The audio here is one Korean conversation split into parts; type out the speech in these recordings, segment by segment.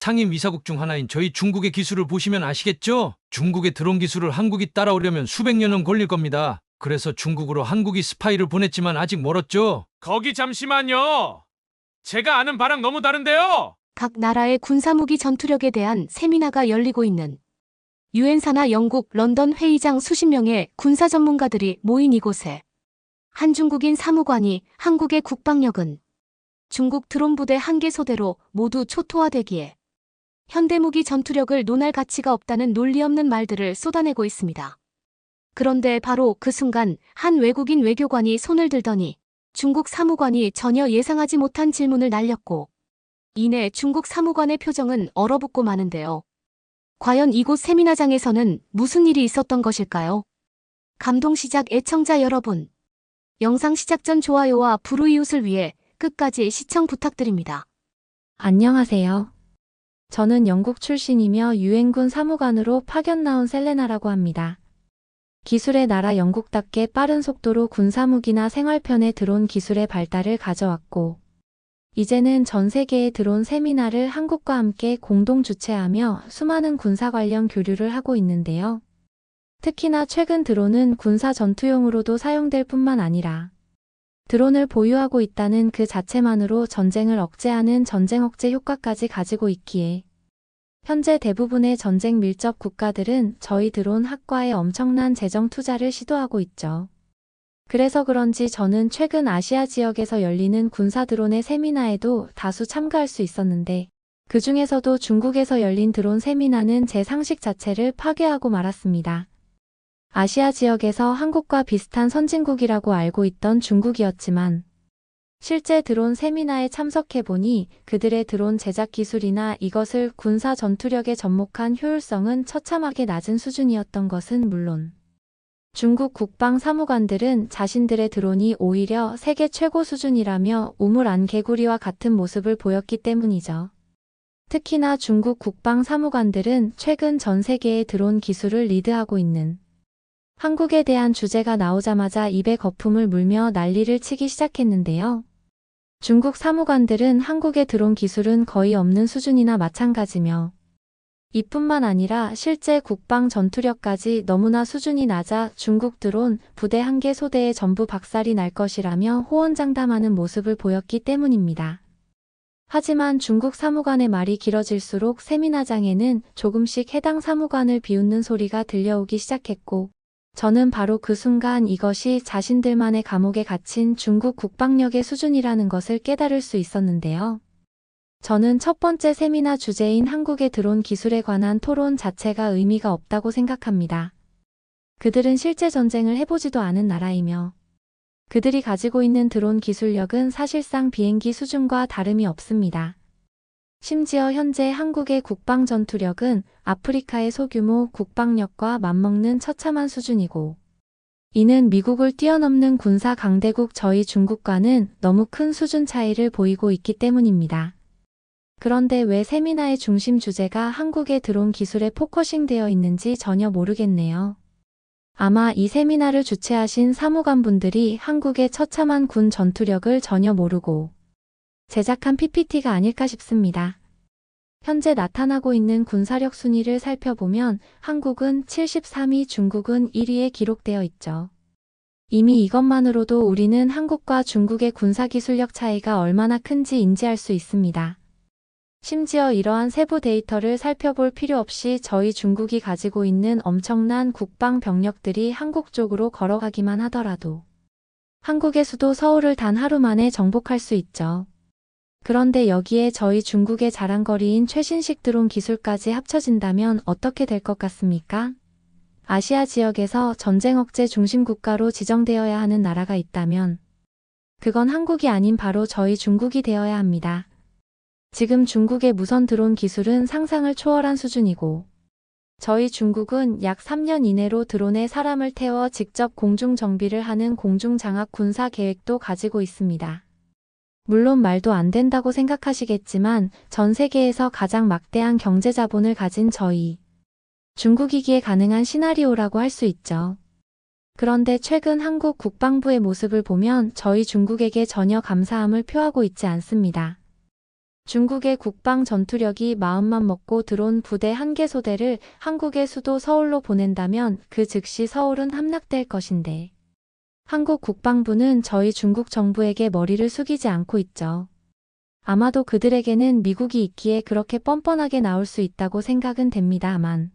상임이사국 중 하나인 저희 중국의 기술을 보시면 아시겠죠? 중국의 드론 기술을 한국이 따라오려면 수백 년은 걸릴 겁니다. 그래서 중국으로 한국이 스파이를 보냈지만 아직 멀었죠? 거기 잠시만요. 제가 아는 바랑 너무 다른데요. 각 나라의 군사무기 전투력에 대한 세미나가 열리고 있는 유엔사나 영국, 런던 회의장 수십 명의 군사 전문가들이 모인 이곳에 한 중국인 사무관이 한국의 국방력은 중국 드론 부대 한 개 소대로 모두 초토화되기에 현대무기 전투력을 논할 가치가 없다는 논리 없는 말들을 쏟아내고 있습니다. 그런데 바로 그 순간 한 외국인 외교관이 손을 들더니 중국 사무관이 전혀 예상하지 못한 질문을 날렸고 이내 중국 사무관의 표정은 얼어붙고 마는데요. 과연 이곳 세미나장에서는 무슨 일이 있었던 것일까요? 감동시작 애청자 여러분. 영상 시작 전 좋아요와 불우이웃을 위해 끝까지 시청 부탁드립니다. 안녕하세요. 저는 영국 출신이며 유엔군 사무관으로 파견 나온 셀레나라고 합니다. 기술의 나라 영국답게 빠른 속도로 군사무기나 생활편의 드론 기술의 발달을 가져왔고 이제는 전 세계의 드론 세미나를 한국과 함께 공동 주최하며 수많은 군사 관련 교류를 하고 있는데요. 특히나 최근 드론은 군사 전투용으로도 사용될 뿐만 아니라 드론을 보유하고 있다는 그 자체만으로 전쟁을 억제하는 전쟁 억제 효과까지 가지고 있기에 현재 대부분의 전쟁 밀접 국가들은 저희 드론 학과에 엄청난 재정 투자를 시도하고 있죠. 그래서 그런지 저는 최근 아시아 지역에서 열리는 군사 드론의 세미나에도 다수 참가할 수 있었는데 그 중에서도 중국에서 열린 드론 세미나는 제 상식 자체를 파괴하고 말았습니다. 아시아 지역에서 한국과 비슷한 선진국이라고 알고 있던 중국이었지만 실제 드론 세미나에 참석해보니 그들의 드론 제작 기술이나 이것을 군사 전투력에 접목한 효율성은 처참하게 낮은 수준이었던 것은 물론 중국 국방 사무관들은 자신들의 드론이 오히려 세계 최고 수준이라며 우물 안 개구리와 같은 모습을 보였기 때문이죠. 특히나 중국 국방 사무관들은 최근 전 세계의 드론 기술을 리드하고 있는 한국에 대한 주제가 나오자마자 입에 거품을 물며 난리를 치기 시작했는데요. 중국 사무관들은 한국의 드론 기술은 거의 없는 수준이나 마찬가지며 이뿐만 아니라 실제 국방 전투력까지 너무나 수준이 낮아 중국 드론 부대 한 개 소대에 전부 박살이 날 것이라며 호언장담하는 모습을 보였기 때문입니다. 하지만 중국 사무관의 말이 길어질수록 세미나장에는 조금씩 해당 사무관을 비웃는 소리가 들려오기 시작했고 저는 바로 그 순간 이것이 자신들만의 감옥에 갇힌 중국 국방력의 수준이라는 것을 깨달을 수 있었는데요. 저는 첫 번째 세미나 주제인 한국의 드론 기술에 관한 토론 자체가 의미가 없다고 생각합니다. 그들은 실제 전쟁을 해보지도 않은 나라이며 그들이 가지고 있는 드론 기술력은 사실상 비행기 수준과 다름이 없습니다. 심지어 현재 한국의 국방 전투력은 아프리카의 소규모 국방력과 맞먹는 처참한 수준이고 이는 미국을 뛰어넘는 군사 강대국 저희 중국과는 너무 큰 수준 차이를 보이고 있기 때문입니다. 그런데 왜 세미나의 중심 주제가 한국의 드론 기술에 포커싱되어 있는지 전혀 모르겠네요. 아마 이 세미나를 주최하신 사무관분들이 한국의 처참한 군 전투력을 전혀 모르고 제작한 PPT가 아닐까 싶습니다. 현재 나타나고 있는 군사력 순위를 살펴보면 한국은 73위, 중국은 1위에 기록되어 있죠. 이미 이것만으로도 우리는 한국과 중국의 군사기술력 차이가 얼마나 큰지 인지할 수 있습니다. 심지어 이러한 세부 데이터를 살펴볼 필요 없이 저희 중국이 가지고 있는 엄청난 국방 병력들이 한국 쪽으로 걸어가기만 하더라도 한국의 수도 서울을 단 하루 만에 정복할 수 있죠. 그런데 여기에 저희 중국의 자랑거리인 최신식 드론 기술까지 합쳐진다면 어떻게 될 것 같습니까? 아시아 지역에서 전쟁 억제 중심 국가로 지정되어야 하는 나라가 있다면 그건 한국이 아닌 바로 저희 중국이 되어야 합니다. 지금 중국의 무선 드론 기술은 상상을 초월한 수준이고 저희 중국은 약 3년 이내로 드론에 사람을 태워 직접 공중 정비를 하는 공중장악 군사 계획도 가지고 있습니다. 물론 말도 안 된다고 생각하시겠지만 전 세계에서 가장 막대한 경제 자본을 가진 저희 중국이기에 가능한 시나리오라고 할 수 있죠. 그런데 최근 한국 국방부의 모습을 보면 저희 중국에게 전혀 감사함을 표하고 있지 않습니다. 중국의 국방 전투력이 마음만 먹고 들어온 부대 1개 소대를 한국의 수도 서울로 보낸다면 그 즉시 서울은 함락될 것인데 한국 국방부는 저희 중국 정부에게 머리를 숙이지 않고 있죠. 아마도 그들에게는 미국이 있기에 그렇게 뻔뻔하게 나올 수 있다고 생각은 됩니다만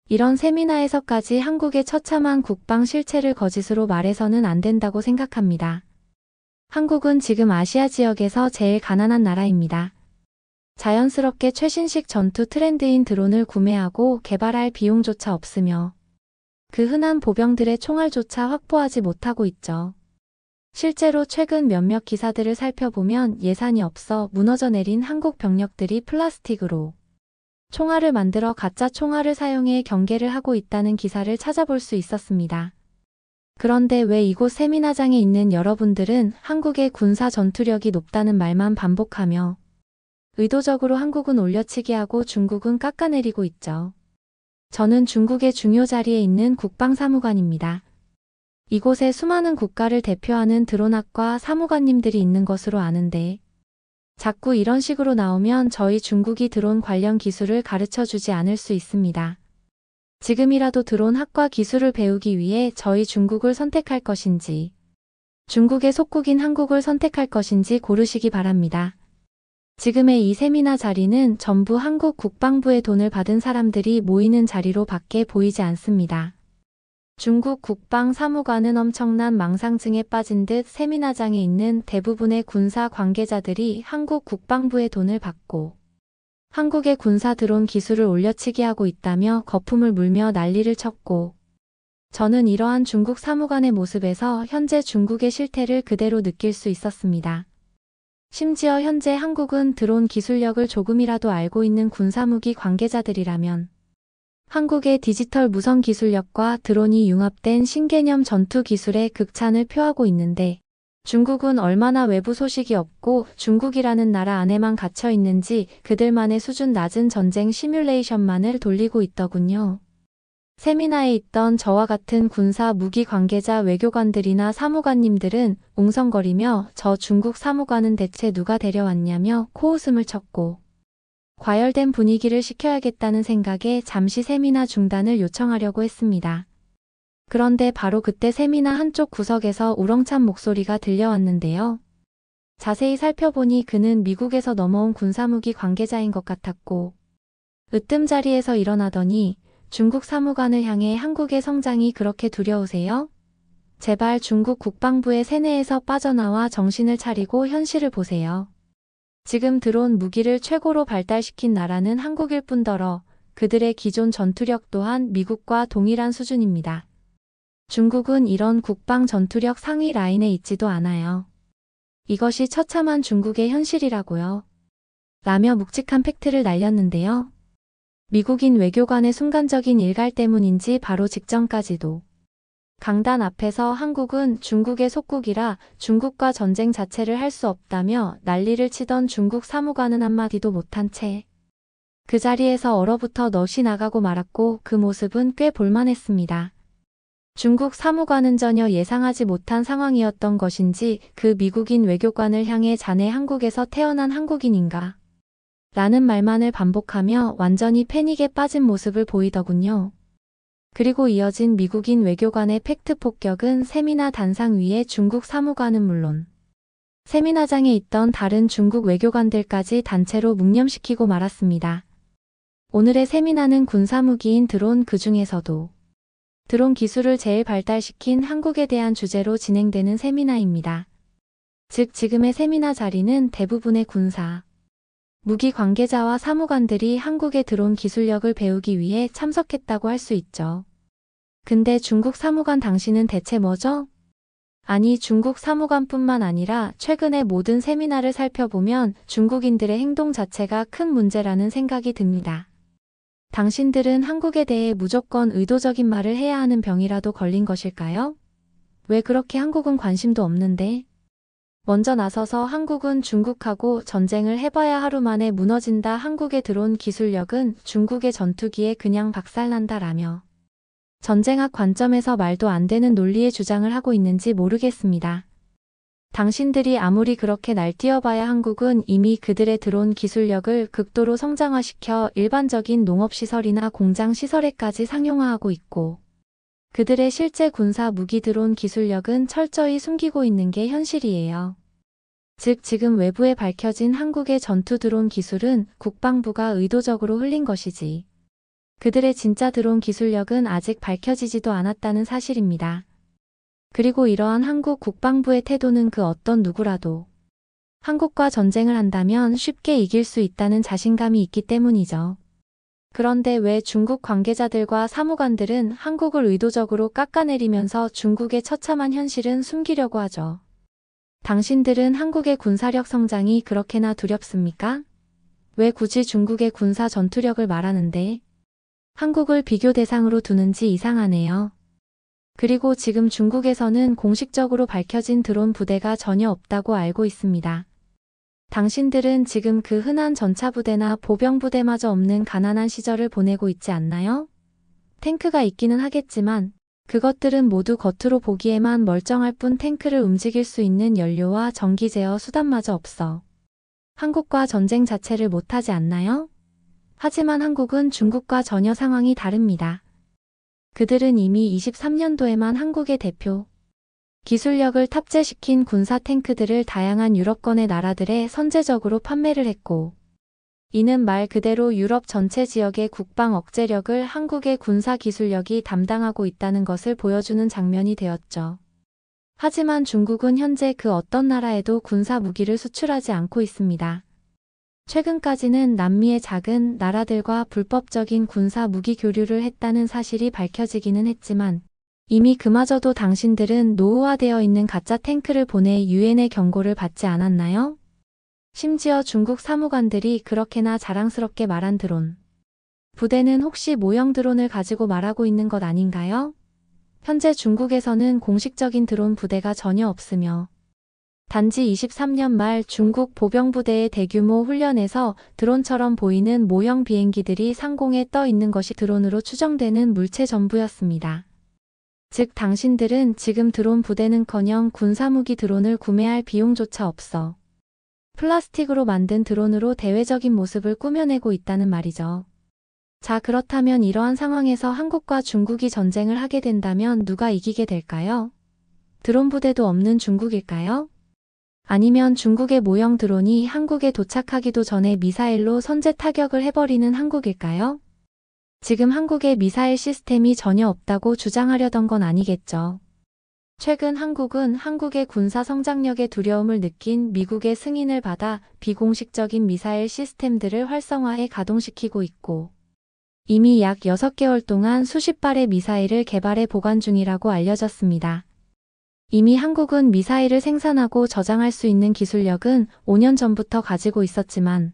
이런 세미나에서까지 한국의 처참한 국방 실체를 거짓으로 말해서는 안 된다고 생각합니다. 한국은 지금 아시아 지역에서 제일 가난한 나라입니다. 자연스럽게 최신식 전투 트렌드인 드론을 구매하고 개발할 비용조차 없으며 그 흔한 보병들의 총알조차 확보하지 못하고 있죠. 실제로 최근 몇몇 기사들을 살펴보면 예산이 없어 무너져 내린 한국 병력들이 플라스틱으로 총알을 만들어 가짜 총알을 사용해 경계를 하고 있다는 기사를 찾아볼 수 있었습니다. 그런데 왜 이곳 세미나장에 있는 여러분들은 한국의 군사 전투력이 높다는 말만 반복하며 의도적으로 한국은 올려치기 하고 중국은 깎아내리고 있죠. 저는 중국의 중요 자리에 있는 국방사무관입니다. 이곳에 수많은 국가를 대표하는 드론학과 사무관님들이 있는 것으로 아는데 자꾸 이런 식으로 나오면 저희 중국이 드론 관련 기술을 가르쳐 주지 않을 수 있습니다. 지금이라도 드론 학과 기술을 배우기 위해 저희 중국을 선택할 것인지 중국의 속국인 한국을 선택할 것인지 고르시기 바랍니다. 지금의 이 세미나 자리는 전부 한국 국방부의 돈을 받은 사람들이 모이는 자리로 밖에 보이지 않습니다. 중국 국방사무관은 엄청난 망상증에 빠진 듯 세미나장에 있는 대부분의 군사 관계자들이 한국 국방부의 돈을 받고 한국의 군사 드론 기술을 올려치기 하고 있다며 거품을 물며 난리를 쳤고 저는 이러한 중국 사무관의 모습에서 현재 중국의 실태를 그대로 느낄 수 있었습니다. 심지어 현재 한국은 드론 기술력을 조금이라도 알고 있는 군사무기 관계자들이라면 한국의 디지털 무선 기술력과 드론이 융합된 신개념 전투 기술의 극찬을 표하고 있는데 중국은 얼마나 외부 소식이 없고 중국이라는 나라 안에만 갇혀 있는지 그들만의 수준 낮은 전쟁 시뮬레이션만을 돌리고 있더군요. 세미나에 있던 저와 같은 군사 무기 관계자 외교관들이나 사무관님들은 웅성거리며 저 중국 사무관은 대체 누가 데려왔냐며 코웃음을 쳤고 과열된 분위기를 식혀야겠다는 생각에 잠시 세미나 중단을 요청하려고 했습니다. 그런데 바로 그때 세미나 한쪽 구석에서 우렁찬 목소리가 들려왔는데요. 자세히 살펴보니 그는 미국에서 넘어온 군사무기 관계자인 것 같았고 으뜸자리에서 일어나더니 중국 사무관을 향해 한국의 성장이 그렇게 두려우세요? 제발 중국 국방부의 세뇌에서 빠져나와 정신을 차리고 현실을 보세요. 지금 드론 무기를 최고로 발달시킨 나라는 한국일 뿐더러 그들의 기존 전투력 또한 미국과 동일한 수준입니다. 중국은 이런 국방 전투력 상위 라인에 있지도 않아요. 이것이 처참한 중국의 현실이라고요. 라며 묵직한 팩트를 날렸는데요. 미국인 외교관의 순간적인 일갈 때문인지 바로 직전까지도 강단 앞에서 한국은 중국의 속국이라 중국과 전쟁 자체를 할 수 없다며 난리를 치던 중국 사무관은 한마디도 못한 채 그 자리에서 얼어붙어 넋이 나가고 말았고 그 모습은 꽤 볼만했습니다. 중국 사무관은 전혀 예상하지 못한 상황이었던 것인지 그 미국인 외교관을 향해 자네 한국에서 태어난 한국인인가? 라는 말만을 반복하며 완전히 패닉에 빠진 모습을 보이더군요. 그리고 이어진 미국인 외교관의 팩트 폭격은 세미나 단상 위에 중국 사무관은 물론 세미나장에 있던 다른 중국 외교관들까지 단체로 묵념시키고 말았습니다. 오늘의 세미나는 군사무기인 드론 그 중에서도 드론 기술을 제일 발달시킨 한국에 대한 주제로 진행되는 세미나입니다. 즉 지금의 세미나 자리는 대부분의 군사 무기 관계자와 사무관들이 한국의 드론 기술력을 배우기 위해 참석했다고 할 수 있죠. 근데 중국 사무관 당신은 대체 뭐죠? 아니 중국 사무관뿐만 아니라 최근의 모든 세미나를 살펴보면 중국인들의 행동 자체가 큰 문제라는 생각이 듭니다. 당신들은 한국에 대해 무조건 의도적인 말을 해야 하는 병이라도 걸린 것일까요? 왜 그렇게 한국은 관심도 없는데? 먼저 나서서 한국은 중국하고 전쟁을 해봐야 하루 만에 무너진다. 한국의 드론 기술력은 중국의 전투기에 그냥 박살난다라며 전쟁학 관점에서 말도 안 되는 논리의 주장을 하고 있는지 모르겠습니다. 당신들이 아무리 그렇게 날뛰어봐야 한국은 이미 그들의 드론 기술력을 극도로 성장화시켜 일반적인 농업시설이나 공장시설에까지 상용화하고 있고, 그들의 실제 군사 무기 드론 기술력은 철저히 숨기고 있는 게 현실이에요. 즉 지금 외부에 밝혀진 한국의 전투 드론 기술은 국방부가 의도적으로 흘린 것이지, 그들의 진짜 드론 기술력은 아직 밝혀지지도 않았다는 사실입니다. 그리고 이러한 한국 국방부의 태도는 그 어떤 누구라도 한국과 전쟁을 한다면 쉽게 이길 수 있다는 자신감이 있기 때문이죠. 그런데 왜 중국 관계자들과 사무관들은 한국을 의도적으로 깎아내리면서 중국의 처참한 현실은 숨기려고 하죠? 당신들은 한국의 군사력 성장이 그렇게나 두렵습니까? 왜 굳이 중국의 군사 전투력을 말하는데 한국을 비교 대상으로 두는지 이상하네요. 그리고 지금 중국에서는 공식적으로 밝혀진 드론 부대가 전혀 없다고 알고 있습니다. 당신들은 지금 그 흔한 전차부대나 보병부대마저 없는 가난한 시절을 보내고 있지 않나요? 탱크가 있기는 하겠지만 그것들은 모두 겉으로 보기에만 멀쩡할 뿐 탱크를 움직일 수 있는 연료와 전기 제어 수단마저 없어 한국과 전쟁 자체를 못하지 않나요? 하지만 한국은 중국과 전혀 상황이 다릅니다. 그들은 이미 23년도에만 한국의 대표 기술력을 탑재시킨 군사 탱크들을 다양한 유럽권의 나라들에 선제적으로 판매를 했고, 이는 말 그대로 유럽 전체 지역의 국방 억제력을 한국의 군사 기술력이 담당하고 있다는 것을 보여주는 장면이 되었죠. 하지만 중국은 현재 그 어떤 나라에도 군사 무기를 수출하지 않고 있습니다. 최근까지는 남미의 작은 나라들과 불법적인 군사 무기 교류를 했다는 사실이 밝혀지기는 했지만, 이미 그마저도 당신들은 노후화되어 있는 가짜 탱크를 보내 유엔의 경고를 받지 않았나요? 심지어 중국 사무관들이 그렇게나 자랑스럽게 말한 드론 부대는 혹시 모형 드론을 가지고 말하고 있는 것 아닌가요? 현재 중국에서는 공식적인 드론 부대가 전혀 없으며, 단지 23년 말 중국 보병부대의 대규모 훈련에서 드론처럼 보이는 모형 비행기들이 상공에 떠 있는 것이 드론으로 추정되는 물체 전부였습니다. 즉 당신들은 지금 드론 부대는커녕 군사무기 드론을 구매할 비용조차 없어 플라스틱으로 만든 드론으로 대외적인 모습을 꾸며내고 있다는 말이죠. 자, 그렇다면 이러한 상황에서 한국과 중국이 전쟁을 하게 된다면 누가 이기게 될까요? 드론 부대도 없는 중국일까요? 아니면 중국의 모형 드론이 한국에 도착하기도 전에 미사일로 선제 타격을 해버리는 한국일까요? 지금 한국의 미사일 시스템이 전혀 없다고 주장하려던 건 아니겠죠. 최근 한국은 한국의 군사 성장력에 두려움을 느낀 미국의 승인을 받아 비공식적인 미사일 시스템들을 활성화해 가동시키고 있고, 이미 약 6개월 동안 수십 발의 미사일을 개발해 보관 중이라고 알려졌습니다. 이미 한국은 미사일을 생산하고 저장할 수 있는 기술력은 5년 전부터 가지고 있었지만,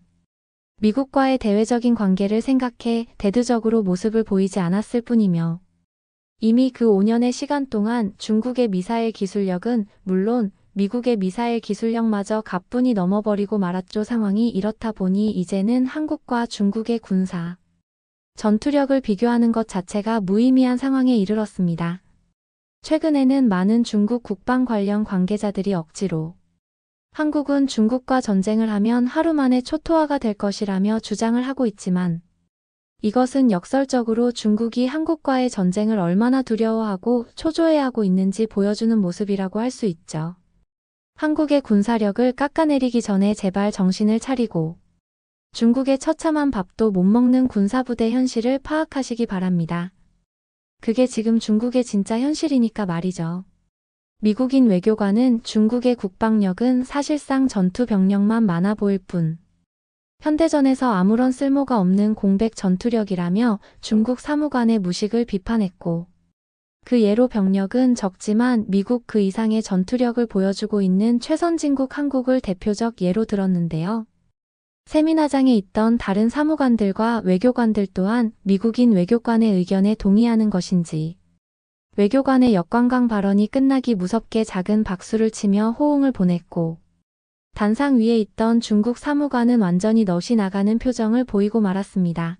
미국과의 대외적인 관계를 생각해 대두적으로 모습을 보이지 않았을 뿐이며, 이미 그 5년의 시간 동안 중국의 미사일 기술력은 물론 미국의 미사일 기술력마저 가뿐히 넘어버리고 말았죠. 상황이 이렇다 보니 이제는 한국과 중국의 군사 전투력을 비교하는 것 자체가 무의미한 상황에 이르렀습니다. 최근에는 많은 중국 국방 관련 관계자들이 억지로 한국은 중국과 전쟁을 하면 하루 만에 초토화가 될 것이라며 주장을 하고 있지만, 이것은 역설적으로 중국이 한국과의 전쟁을 얼마나 두려워하고 초조해하고 있는지 보여주는 모습이라고 할 수 있죠. 한국의 군사력을 깎아내리기 전에 제발 정신을 차리고 중국의 처참한 밥도 못 먹는 군사부대 현실을 파악하시기 바랍니다. 그게 지금 중국의 진짜 현실이니까 말이죠. 미국인 외교관은 중국의 국방력은 사실상 전투 병력만 많아 보일 뿐 현대전에서 아무런 쓸모가 없는 공백 전투력이라며 중국 사무관의 무식을 비판했고, 그 예로 병력은 적지만 미국 그 이상의 전투력을 보여주고 있는 최선진국 한국을 대표적 예로 들었는데요. 세미나장에 있던 다른 사무관들과 외교관들 또한 미국인 외교관의 의견에 동의하는 것인지, 외교관의 역관광 발언이 끝나기 무섭게 작은 박수를 치며 호응을 보냈고, 단상 위에 있던 중국 사무관은 완전히 넋이 나가는 표정을 보이고 말았습니다.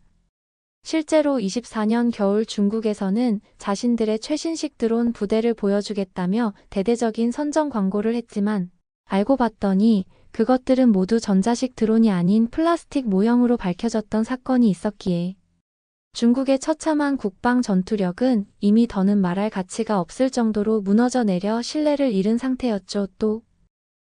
실제로 24년 겨울 중국에서는 자신들의 최신식 드론 부대를 보여주겠다며 대대적인 선전 광고를 했지만, 알고 봤더니 그것들은 모두 전자식 드론이 아닌 플라스틱 모형으로 밝혀졌던 사건이 있었기에 중국의 처참한 국방 전투력은 이미 더는 말할 가치가 없을 정도로 무너져 내려 신뢰를 잃은 상태였죠. 또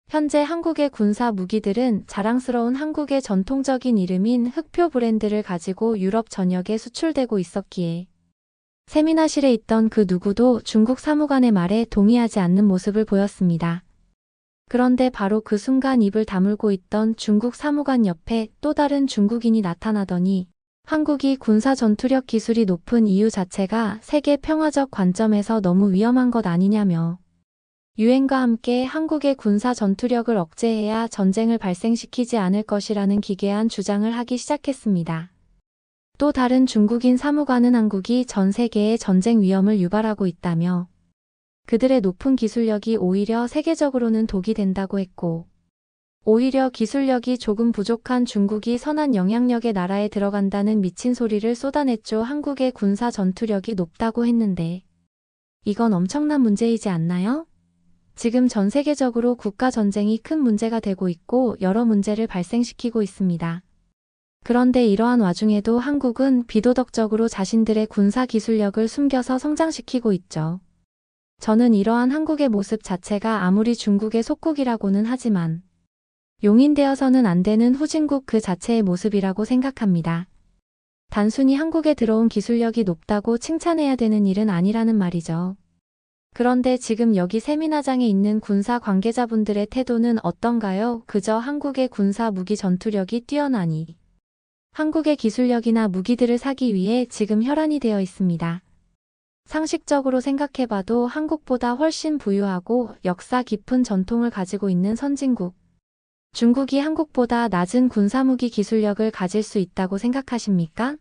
현재 한국의 군사 무기들은 자랑스러운 한국의 전통적인 이름인 흑표 브랜드를 가지고 유럽 전역에 수출되고 있었기에 세미나실에 있던 그 누구도 중국 사무관의 말에 동의하지 않는 모습을 보였습니다. 그런데 바로 그 순간 입을 다물고 있던 중국 사무관 옆에 또 다른 중국인이 나타나더니 한국이 군사 전투력 기술이 높은 이유 자체가 세계 평화적 관점에서 너무 위험한 것 아니냐며 유엔과 함께 한국의 군사 전투력을 억제해야 전쟁을 발생시키지 않을 것이라는 기괴한 주장을 하기 시작했습니다. 또 다른 중국인 사무관은 한국이 전 세계에 전쟁 위험을 유발하고 있다며 그들의 높은 기술력이 오히려 세계적으로는 독이 된다고 했고 오히려 기술력이 조금 부족한 중국이 선한 영향력의 나라에 들어간다는 미친 소리를 쏟아냈죠. 한국의 군사 전투력이 높다고 했는데 이건 엄청난 문제이지 않나요? 지금 전 세계적으로 국가 전쟁이 큰 문제가 되고 있고 여러 문제를 발생시키고 있습니다. 그런데 이러한 와중에도 한국은 비도덕적으로 자신들의 군사 기술력을 숨겨서 성장시키고 있죠. 저는 이러한 한국의 모습 자체가 아무리 중국의 속국이라고는 하지만 용인되어서는 안 되는 후진국 그 자체의 모습이라고 생각합니다. 단순히 한국에 들어온 기술력이 높다고 칭찬해야 되는 일은 아니라는 말이죠. 그런데 지금 여기 세미나장에 있는 군사 관계자분들의 태도는 어떤가요? 그저 한국의 군사 무기 전투력이 뛰어나니 한국의 기술력이나 무기들을 사기 위해 지금 혈안이 되어 있습니다. 상식적으로 생각해봐도 한국보다 훨씬 부유하고 역사 깊은 전통을 가지고 있는 선진국, 중국이 한국보다 낮은 군사무기 기술력을 가질 수 있다고 생각하십니까?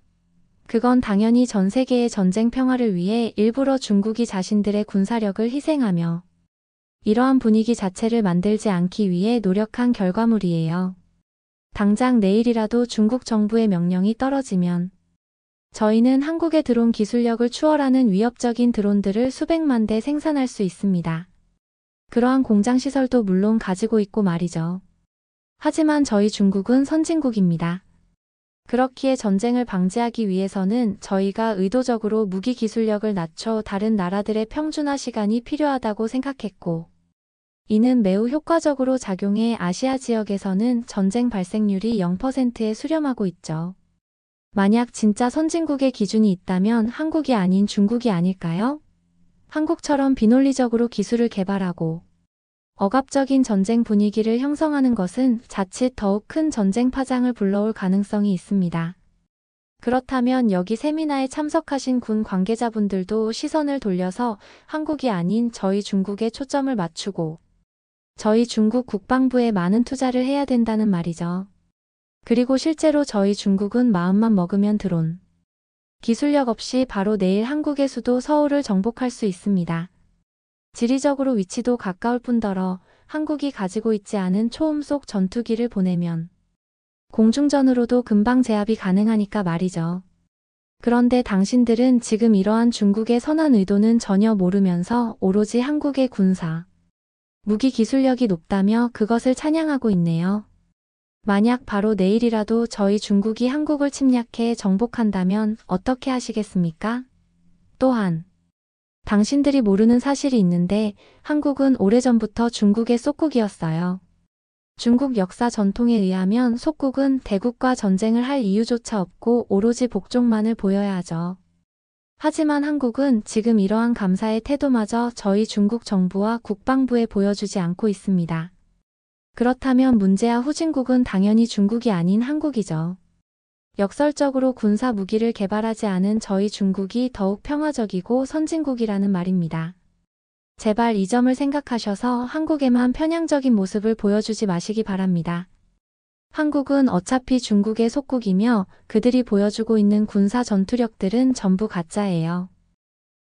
그건 당연히 전 세계의 전쟁 평화를 위해 일부러 중국이 자신들의 군사력을 희생하며 이러한 분위기 자체를 만들지 않기 위해 노력한 결과물이에요. 당장 내일이라도 중국 정부의 명령이 떨어지면 저희는 한국에 들어온 기술력을 추월하는 위협적인 드론들을 수백만 대 생산할 수 있습니다. 그러한 공장 시설도 물론 가지고 있고 말이죠. 하지만 저희 중국은 선진국입니다. 그렇기에 전쟁을 방지하기 위해서는 저희가 의도적으로 무기 기술력을 낮춰 다른 나라들의 평준화 시간이 필요하다고 생각했고, 이는 매우 효과적으로 작용해 아시아 지역에서는 전쟁 발생률이 0%에 수렴하고 있죠. 만약 진짜 선진국의 기준이 있다면 한국이 아닌 중국이 아닐까요? 한국처럼 비논리적으로 기술을 개발하고 억압적인 전쟁 분위기를 형성하는 것은 자칫 더욱 큰 전쟁 파장을 불러올 가능성이 있습니다. 그렇다면 여기 세미나에 참석하신 군 관계자분들도 시선을 돌려서 한국이 아닌 저희 중국에 초점을 맞추고 저희 중국 국방부에 많은 투자를 해야 된다는 말이죠. 그리고 실제로 저희 중국은 마음만 먹으면 드론 기술력 없이 바로 내일 한국의 수도 서울을 정복할 수 있습니다. 지리적으로 위치도 가까울 뿐더러 한국이 가지고 있지 않은 초음속 전투기를 보내면 공중전으로도 금방 제압이 가능하니까 말이죠. 그런데 당신들은 지금 이러한 중국의 선한 의도는 전혀 모르면서 오로지 한국의 군사, 무기 기술력이 높다며 그것을 찬양하고 있네요. 만약 바로 내일이라도 저희 중국이 한국을 침략해 정복한다면 어떻게 하시겠습니까? 또한 당신들이 모르는 사실이 있는데 한국은 오래전부터 중국의 속국이었어요. 중국 역사 전통에 의하면 속국은 대국과 전쟁을 할 이유조차 없고 오로지 복종만을 보여야 하죠. 하지만 한국은 지금 이러한 감사의 태도마저 저희 중국 정부와 국방부에 보여주지 않고 있습니다. 그렇다면 문제야 후진국은 당연히 중국이 아닌 한국이죠. 역설적으로 군사 무기를 개발하지 않은 저희 중국이 더욱 평화적이고 선진국이라는 말입니다. 제발 이 점을 생각하셔서 한국에만 편향적인 모습을 보여주지 마시기 바랍니다. 한국은 어차피 중국의 속국이며 그들이 보여주고 있는 군사 전투력들은 전부 가짜예요.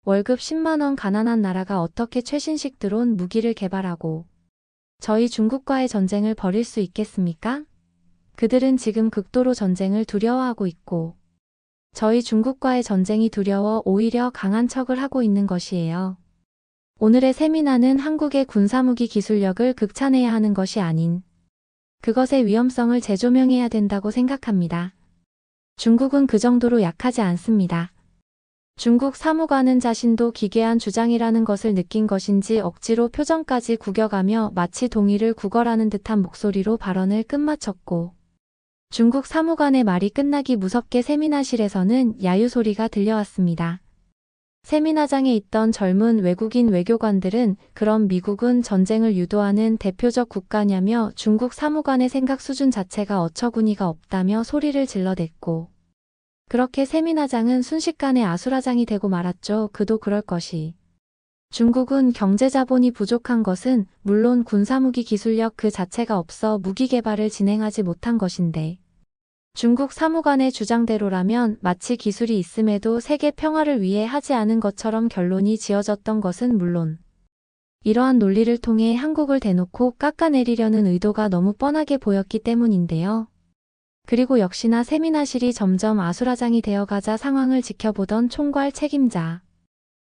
월급 10만 원 가난한 나라가 어떻게 최신식 드론 무기를 개발하고 저희 중국과의 전쟁을 벌일 수 있겠습니까? 그들은 지금 극도로 전쟁을 두려워하고 있고 저희 중국과의 전쟁이 두려워 오히려 강한 척을 하고 있는 것이에요. 오늘의 세미나는 한국의 군사무기 기술력을 극찬해야 하는 것이 아닌 그것의 위험성을 재조명해야 된다고 생각합니다. 중국은 그 정도로 약하지 않습니다. 중국 사무관은 자신도 기괴한 주장이라는 것을 느낀 것인지 억지로 표정까지 구겨가며 마치 동의를 구걸하는 듯한 목소리로 발언을 끝마쳤고, 중국 사무관의 말이 끝나기 무섭게 세미나실에서는 야유 소리가 들려왔습니다. 세미나장에 있던 젊은 외국인 외교관들은 그럼 미국은 전쟁을 유도하는 대표적 국가냐며 중국 사무관의 생각 수준 자체가 어처구니가 없다며 소리를 질러댔고, 그렇게 세미나장은 순식간에 아수라장이 되고 말았죠. 그도 그럴 것이. 중국은 경제 자본이 부족한 것은 물론 군사무기 기술력 그 자체가 없어 무기 개발을 진행하지 못한 것인데, 중국 사무관의 주장대로라면 마치 기술이 있음에도 세계 평화를 위해 하지 않은 것처럼 결론이 지어졌던 것은 물론, 이러한 논리를 통해 한국을 대놓고 깎아내리려는 의도가 너무 뻔하게 보였기 때문인데요. 그리고 역시나 세미나실이 점점 아수라장이 되어가자 상황을 지켜보던 총괄 책임자,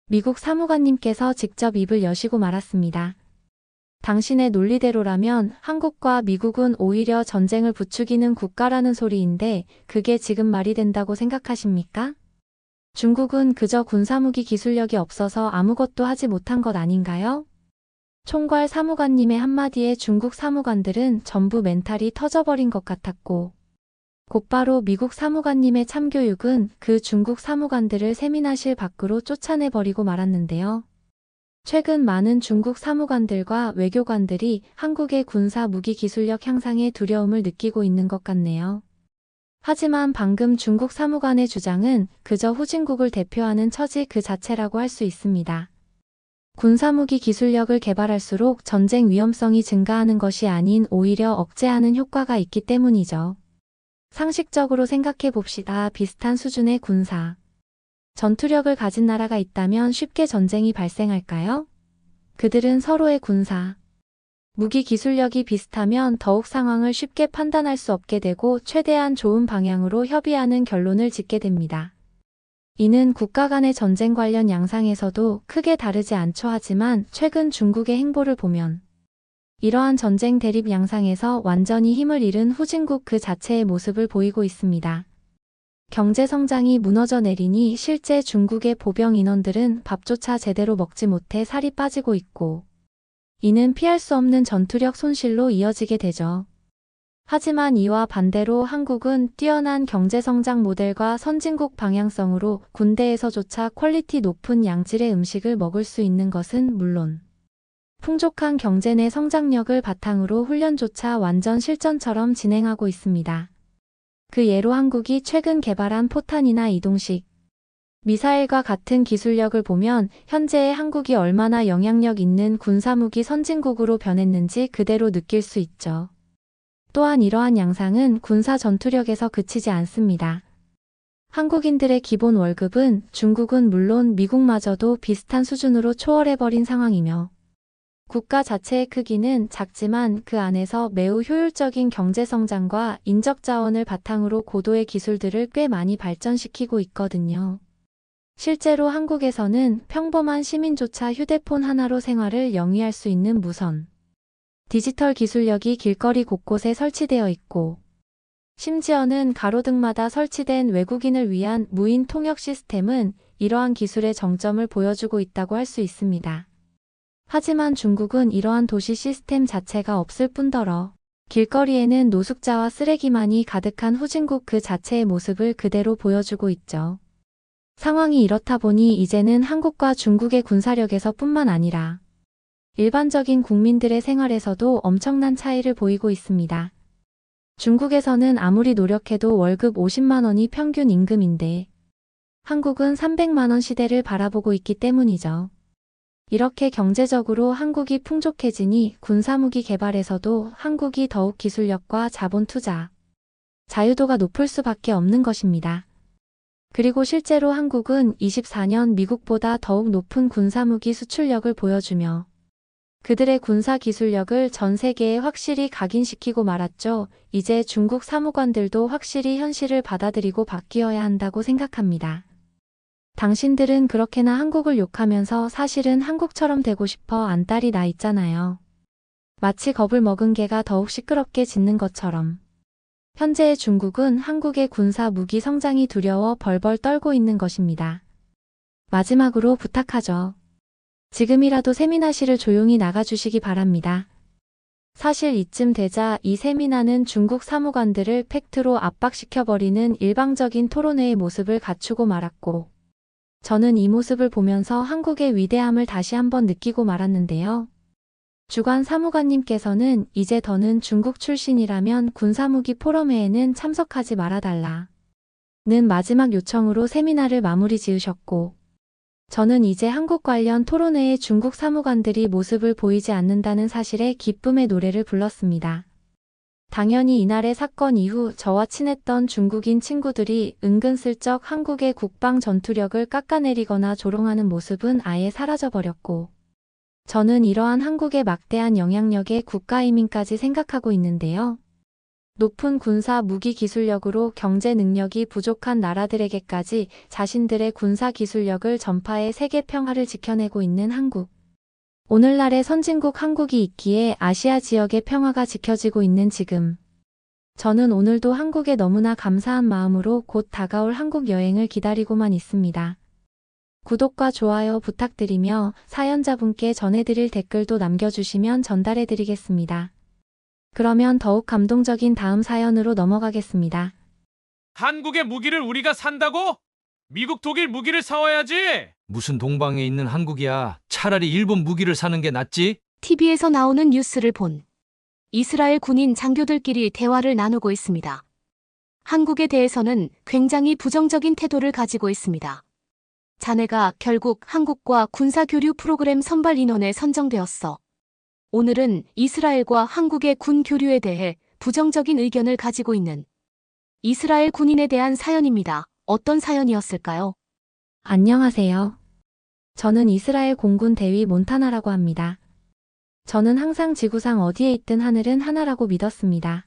미국 사무관님께서 직접 입을 여시고 말았습니다. 당신의 논리대로라면 한국과 미국은 오히려 전쟁을 부추기는 국가라는 소리인데 그게 지금 말이 된다고 생각하십니까? 중국은 그저 군사무기 기술력이 없어서 아무것도 하지 못한 것 아닌가요? 총괄 사무관님의 한마디에 중국 사무관들은 전부 멘탈이 터져버린 것 같았고, 곧바로 미국 사무관님의 참교육은 그 중국 사무관들을 세미나실 밖으로 쫓아내버리고 말았는데요. 최근 많은 중국 사무관들과 외교관들이 한국의 군사 무기 기술력 향상에 두려움을 느끼고 있는 것 같네요. 하지만 방금 중국 사무관의 주장은 그저 후진국을 대표하는 처지 그 자체라고 할 수 있습니다. 군사무기 기술력을 개발할수록 전쟁 위험성이 증가하는 것이 아닌 오히려 억제하는 효과가 있기 때문이죠. 상식적으로 생각해 봅시다. 비슷한 수준의 군사 전투력을 가진 나라가 있다면 쉽게 전쟁이 발생할까요? 그들은 서로의 군사 무기 기술력이 비슷하면 더욱 상황을 쉽게 판단할 수 없게 되고 최대한 좋은 방향으로 협의하는 결론을 짓게 됩니다. 이는 국가 간의 전쟁 관련 양상에서도 크게 다르지 않죠. 하지만 최근 중국의 행보를 보면 이러한 전쟁 대립 양상에서 완전히 힘을 잃은 후진국 그 자체의 모습을 보이고 있습니다. 경제 성장이 무너져 내리니 실제 중국의 보병 인원들은 밥조차 제대로 먹지 못해 살이 빠지고 있고, 이는 피할 수 없는 전투력 손실로 이어지게 되죠. 하지만 이와 반대로 한국은 뛰어난 경제 성장 모델과 선진국 방향성으로 군대에서조차 퀄리티 높은 양질의 음식을 먹을 수 있는 것은 물론, 풍족한 경제 내 성장력을 바탕으로 훈련조차 완전 실전처럼 진행하고 있습니다. 그 예로 한국이 최근 개발한 포탄이나 이동식 미사일과 같은 기술력을 보면 현재의 한국이 얼마나 영향력 있는 군사무기 선진국으로 변했는지 그대로 느낄 수 있죠. 또한 이러한 양상은 군사 전투력에서 그치지 않습니다. 한국인들의 기본 월급은 중국은 물론 미국마저도 비슷한 수준으로 초월해버린 상황이며, 국가 자체의 크기는 작지만 그 안에서 매우 효율적인 경제성장과 인적자원을 바탕으로 고도의 기술들을 꽤 많이 발전시키고 있거든요. 실제로 한국에서는 평범한 시민조차 휴대폰 하나로 생활을 영위할 수 있는 무선 디지털 기술력이 길거리 곳곳에 설치되어 있고, 심지어는 가로등마다 설치된 외국인을 위한 무인 통역 시스템은 이러한 기술의 정점을 보여주고 있다고 할 수 있습니다. 하지만 중국은 이러한 도시 시스템 자체가 없을 뿐더러 길거리에는 노숙자와 쓰레기만이 가득한 후진국 그 자체의 모습을 그대로 보여주고 있죠. 상황이 이렇다 보니 이제는 한국과 중국의 군사력에서 뿐만 아니라 일반적인 국민들의 생활에서도 엄청난 차이를 보이고 있습니다. 중국에서는 아무리 노력해도 월급 50만 원이 평균 임금인데 한국은 300만 원 시대를 바라보고 있기 때문이죠. 이렇게 경제적으로 한국이 풍족해지니 군사무기 개발에서도 한국이 더욱 기술력과 자본 투자, 자유도가 높을 수밖에 없는 것입니다. 그리고 실제로 한국은 24년 미국보다 더욱 높은 군사무기 수출력을 보여주며 그들의 군사 기술력을 전 세계에 확실히 각인시키고 말았죠. 이제 중국 사무관들도 확실히 현실을 받아들이고 바뀌어야 한다고 생각합니다. 당신들은 그렇게나 한국을 욕하면서 사실은 한국처럼 되고 싶어 안달이 나 있잖아요. 마치 겁을 먹은 개가 더욱 시끄럽게 짖는 것처럼. 현재의 중국은 한국의 군사 무기 성장이 두려워 벌벌 떨고 있는 것입니다. 마지막으로 부탁하죠. 지금이라도 세미나 씨를 조용히 나가주시기 바랍니다. 사실 이쯤 되자 이 세미나는 중국 사무관들을 팩트로 압박시켜버리는 일방적인 토론회의 모습을 갖추고 말았고, 저는 이 모습을 보면서 한국의 위대함을 다시 한번 느끼고 말았는데요. 주관 사무관님께서는 이제 더는 중국 출신이라면 군사무기 포럼회에는 참석하지 말아달라. 는 마지막 요청으로 세미나를 마무리 지으셨고, 저는 이제 한국 관련 토론회에 중국 사무관들이 모습을 보이지 않는다는 사실에 기쁨의 노래를 불렀습니다. 당연히 이날의 사건 이후 저와 친했던 중국인 친구들이 은근슬쩍 한국의 국방 전투력을 깎아내리거나 조롱하는 모습은 아예 사라져버렸고, 저는 이러한 한국의 막대한 영향력의 국가이민까지 생각하고 있는데요. 높은 군사 무기 기술력으로 경제 능력이 부족한 나라들에게까지 자신들의 군사 기술력을 전파해 세계 평화를 지켜내고 있는 한국. 오늘날의 선진국 한국이 있기에 아시아 지역의 평화가 지켜지고 있는 지금. 저는 오늘도 한국에 너무나 감사한 마음으로 곧 다가올 한국 여행을 기다리고만 있습니다. 구독과 좋아요 부탁드리며 사연자분께 전해드릴 댓글도 남겨주시면 전달해드리겠습니다. 그러면 더욱 감동적인 다음 사연으로 넘어가겠습니다. 한국의 무기를 우리가 산다고? 미국, 독일 무기를 사와야지. 무슨 동방에 있는 한국이야. 차라리 일본 무기를 사는 게 낫지? TV에서 나오는 뉴스를 본 이스라엘 군인 장교들끼리 대화를 나누고 있습니다. 한국에 대해서는 굉장히 부정적인 태도를 가지고 있습니다. 자네가 결국 한국과 군사교류 프로그램 선발 인원에 선정되었어. 오늘은 이스라엘과 한국의 군 교류에 대해 부정적인 의견을 가지고 있는 이스라엘 군인에 대한 사연입니다. 어떤 사연이었을까요? 안녕하세요. 저는 이스라엘 공군 대위 몬타나라고 합니다. 저는 항상 지구상 어디에 있든 하늘은 하나라고 믿었습니다.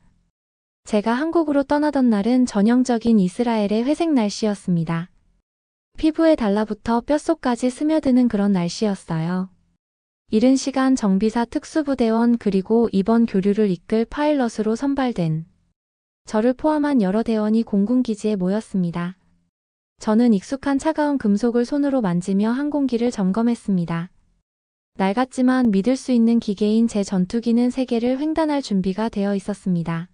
제가 한국으로 떠나던 날은 전형적인 이스라엘의 회색 날씨였습니다. 피부에 달라붙어 뼛속까지 스며드는 그런 날씨였어요. 이른 시간 정비사 특수부대원 그리고 이번 교류를 이끌 파일럿으로 선발된 저를 포함한 여러 대원이 공군기지에 모였습니다. 저는 익숙한 차가운 금속을 손으로 만지며 항공기를 점검했습니다. 낡았지만 믿을 수 있는 기계인 제 전투기는 세계를 횡단할 준비가 되어 있었습니다.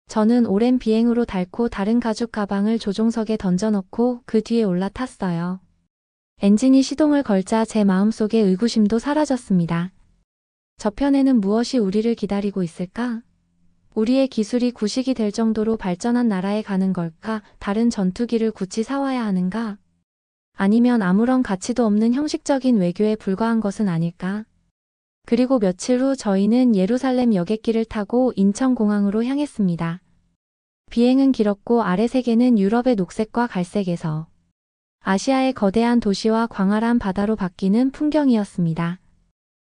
저는 오랜 비행으로 닳고 다른 가죽 가방을 조종석에 던져놓고 그 뒤에 올라탔어요. 엔진이 시동을 걸자 제 마음속의 의구심도 사라졌습니다. 저편에는 무엇이 우리를 기다리고 있을까? 우리의 기술이 구식이 될 정도로 발전한 나라에 가는 걸까? 다른 전투기를 굳이 사와야 하는가? 아니면 아무런 가치도 없는 형식적인 외교에 불과한 것은 아닐까? 그리고 며칠 후 저희는 예루살렘 여객기를 타고 인천공항으로 향했습니다. 비행은 길었고 아래 세계는 유럽의 녹색과 갈색에서 아시아의 거대한 도시와 광활한 바다로 바뀌는 풍경이었습니다.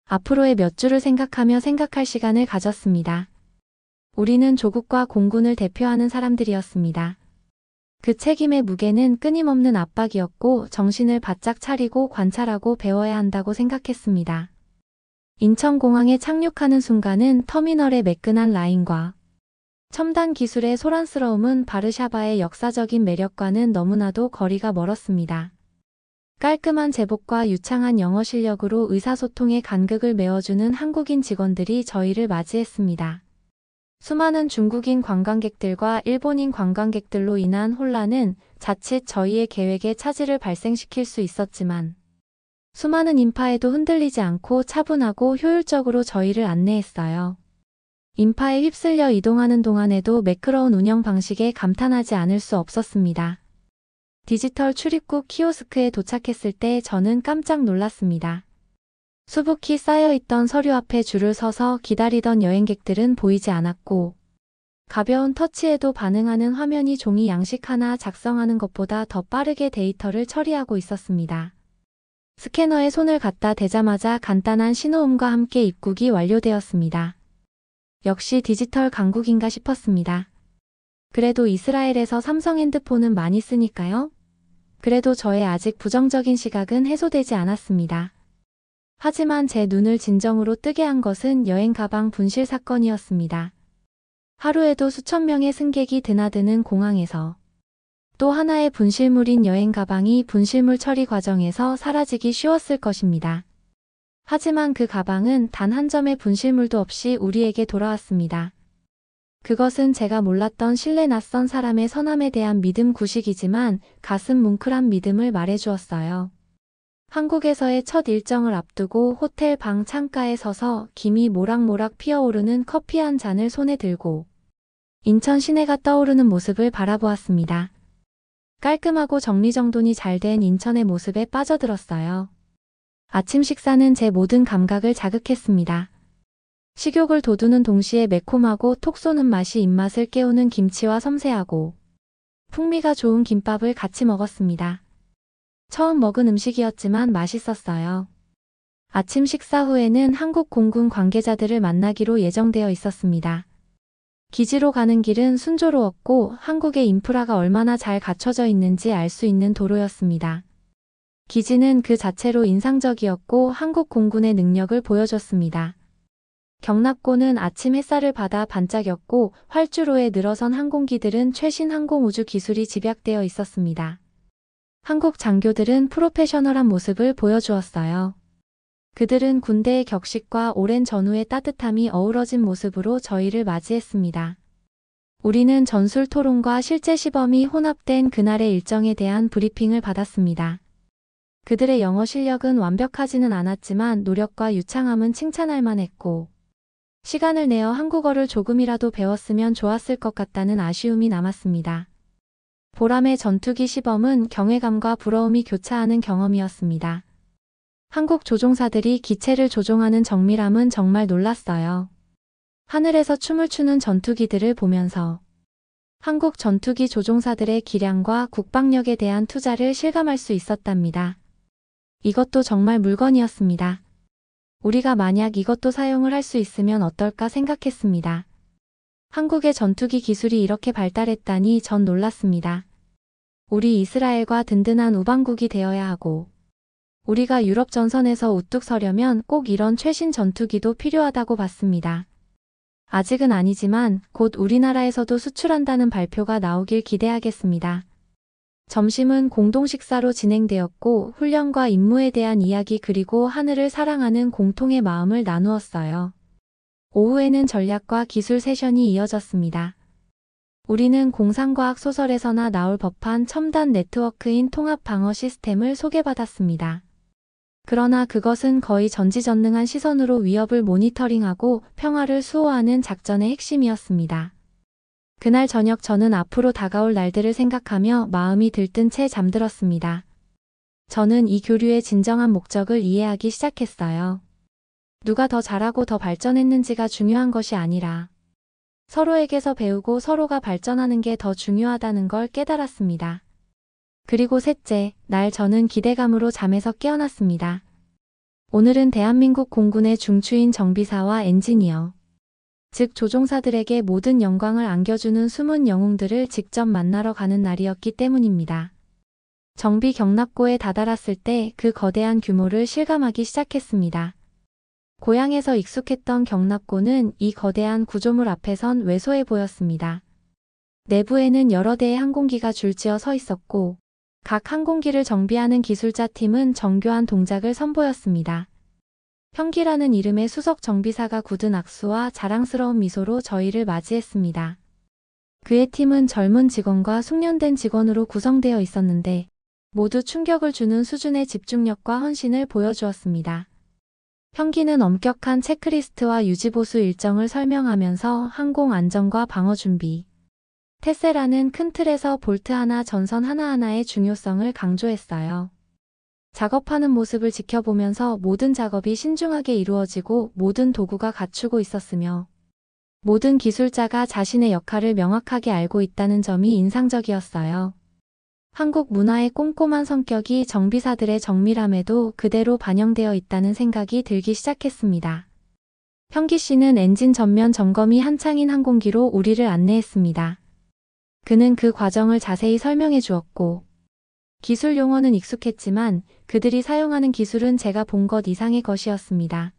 앞으로의 몇 주를 생각하며 생각할 시간을 가졌습니다. 우리는 조국과 공군을 대표하는 사람들이었습니다. 그 책임의 무게는 끊임없는 압박이었고 정신을 바짝 차리고 관찰하고 배워야 한다고 생각했습니다. 인천공항에 착륙하는 순간은 터미널의 매끈한 라인과 첨단 기술의 소란스러움은 바르샤바의 역사적인 매력과는 너무나도 거리가 멀었습니다. 깔끔한 제복과 유창한 영어 실력으로 의사소통의 간극을 메워주는 한국인 직원들이 저희를 맞이했습니다. 수많은 중국인 관광객들과 일본인 관광객들로 인한 혼란은 자칫 저희의 계획에 차질을 발생시킬 수 있었지만 수많은 인파에도 흔들리지 않고 차분하고 효율적으로 저희를 안내했어요. 인파에 휩쓸려 이동하는 동안에도 매끄러운 운영 방식에 감탄하지 않을 수 없었습니다. 디지털 출입국 키오스크에 도착했을 때 저는 깜짝 놀랐습니다. 수북히 쌓여있던 서류 앞에 줄을 서서 기다리던 여행객들은 보이지 않았고 가벼운 터치에도 반응하는 화면이 종이 양식 하나 작성하는 것보다 더 빠르게 데이터를 처리하고 있었습니다. 스캐너에 손을 갖다 대자마자 간단한 신호음과 함께 입국이 완료되었습니다. 역시 디지털 강국인가 싶었습니다. 그래도 이스라엘에서 삼성 핸드폰은 많이 쓰니까요. 그래도 저의 아직 부정적인 시각은 해소되지 않았습니다. 하지만 제 눈을 진정으로 뜨게 한 것은 여행 가방 분실 사건이었습니다. 하루에도 수천 명의 승객이 드나드는 공항에서 또 하나의 분실물인 여행 가방이 분실물 처리 과정에서 사라지기 쉬웠을 것입니다. 하지만 그 가방은 단 한 점의 분실물도 없이 우리에게 돌아왔습니다. 그것은 제가 몰랐던 신뢰 낯선 사람의 선함에 대한 믿음 구식이지만 가슴 뭉클한 믿음을 말해주었어요. 한국에서의 첫 일정을 앞두고 호텔 방 창가에 서서 김이 모락모락 피어오르는 커피 한 잔을 손에 들고 인천 시내가 떠오르는 모습을 바라보았습니다. 깔끔하고 정리정돈이 잘 된 인천의 모습에 빠져들었어요. 아침 식사는 제 모든 감각을 자극했습니다. 식욕을 돋우는 동시에 매콤하고 톡 쏘는 맛이 입맛을 깨우는 김치와 섬세하고 풍미가 좋은 김밥을 같이 먹었습니다. 처음 먹은 음식이었지만 맛있었어요. 아침 식사 후에는 한국 공군 관계자들을 만나기로 예정되어 있었습니다. 기지로 가는 길은 순조로웠고 한국의 인프라가 얼마나 잘 갖춰져 있는지 알 수 있는 도로였습니다. 기지는 그 자체로 인상적이었고 한국 공군의 능력을 보여줬습니다. 경납고는 아침 햇살을 받아 반짝였고 활주로에 늘어선 항공기들은 최신 항공우주 기술이 집약되어 있었습니다. 한국 장교들은 프로페셔널한 모습을 보여주었어요. 그들은 군대의 격식과 오랜 전후의 따뜻함이 어우러진 모습으로 저희를 맞이했습니다. 우리는 전술 토론과 실제 시범이 혼합된 그날의 일정에 대한 브리핑을 받았습니다. 그들의 영어 실력은 완벽하지는 않았지만 노력과 유창함은 칭찬할 만했고 시간을 내어 한국어를 조금이라도 배웠으면 좋았을 것 같다는 아쉬움이 남았습니다. 보람의 전투기 시범은 경외감과 부러움이 교차하는 경험이었습니다. 한국 조종사들이 기체를 조종하는 정밀함은 정말 놀랐어요. 하늘에서 춤을 추는 전투기들을 보면서 한국 전투기 조종사들의 기량과 국방력에 대한 투자를 실감할 수 있었답니다. 이것도 정말 물건이었습니다. 우리가 만약 이것도 사용을 할 수 있으면 어떨까 생각했습니다. 한국의 전투기 기술이 이렇게 발달했다니 전 놀랐습니다. 우리 이스라엘과 든든한 우방국이 되어야 하고 우리가 유럽 전선에서 우뚝 서려면 꼭 이런 최신 전투기도 필요하다고 봤습니다. 아직은 아니지만 곧 우리나라에서도 수출한다는 발표가 나오길 기대하겠습니다. 점심은 공동 식사로 진행되었고 훈련과 임무에 대한 이야기 그리고 하늘을 사랑하는 공통의 마음을 나누었어요. 오후에는 전략과 기술 세션이 이어졌습니다. 우리는 공상과학 소설에서나 나올 법한 첨단 네트워크인 통합 방어 시스템을 소개받았습니다. 그러나 그것은 거의 전지전능한 시선으로 위협을 모니터링하고 평화를 수호하는 작전의 핵심이었습니다. 그날 저녁 저는 앞으로 다가올 날들을 생각하며 마음이 들뜬 채 잠들었습니다. 저는 이 교류의 진정한 목적을 이해하기 시작했어요. 누가 더 잘하고 더 발전했는지가 중요한 것이 아니라 서로에게서 배우고 서로가 발전하는 게 더 중요하다는 걸 깨달았습니다. 그리고 셋째, 날 저는 기대감으로 잠에서 깨어났습니다. 오늘은 대한민국 공군의 중추인 정비사와 엔지니어, 즉 조종사들에게 모든 영광을 안겨주는 숨은 영웅들을 직접 만나러 가는 날이었기 때문입니다. 정비 경납고에 다다랐을 때 그 거대한 규모를 실감하기 시작했습니다. 고향에서 익숙했던 경납고는 이 거대한 구조물 앞에선 왜소해 보였습니다. 내부에는 여러 대의 항공기가 줄지어 서 있었고 각 항공기를 정비하는 기술자 팀은 정교한 동작을 선보였습니다. 형기라는 이름의 수석 정비사가 굳은 악수와 자랑스러운 미소로 저희를 맞이했습니다. 그의 팀은 젊은 직원과 숙련된 직원으로 구성되어 있었는데 모두 충격을 주는 수준의 집중력과 헌신을 보여주었습니다. 형기는 엄격한 체크리스트와 유지보수 일정을 설명하면서 항공 안전과 방어 준비, 테세라는 큰 틀에서 볼트 하나 전선 하나하나의 중요성을 강조했어요. 작업하는 모습을 지켜보면서 모든 작업이 신중하게 이루어지고 모든 도구가 갖추고 있었으며 모든 기술자가 자신의 역할을 명확하게 알고 있다는 점이 인상적이었어요. 한국 문화의 꼼꼼한 성격이 정비사들의 정밀함에도 그대로 반영되어 있다는 생각이 들기 시작했습니다. 형기 씨는 엔진 전면 점검이 한창인 항공기로 우리를 안내했습니다. 그는 그 과정을 자세히 설명해 주었고 기술 용어는 익숙했지만 그들이 사용하는 기술은 제가 본 것 이상의 것이었습니다.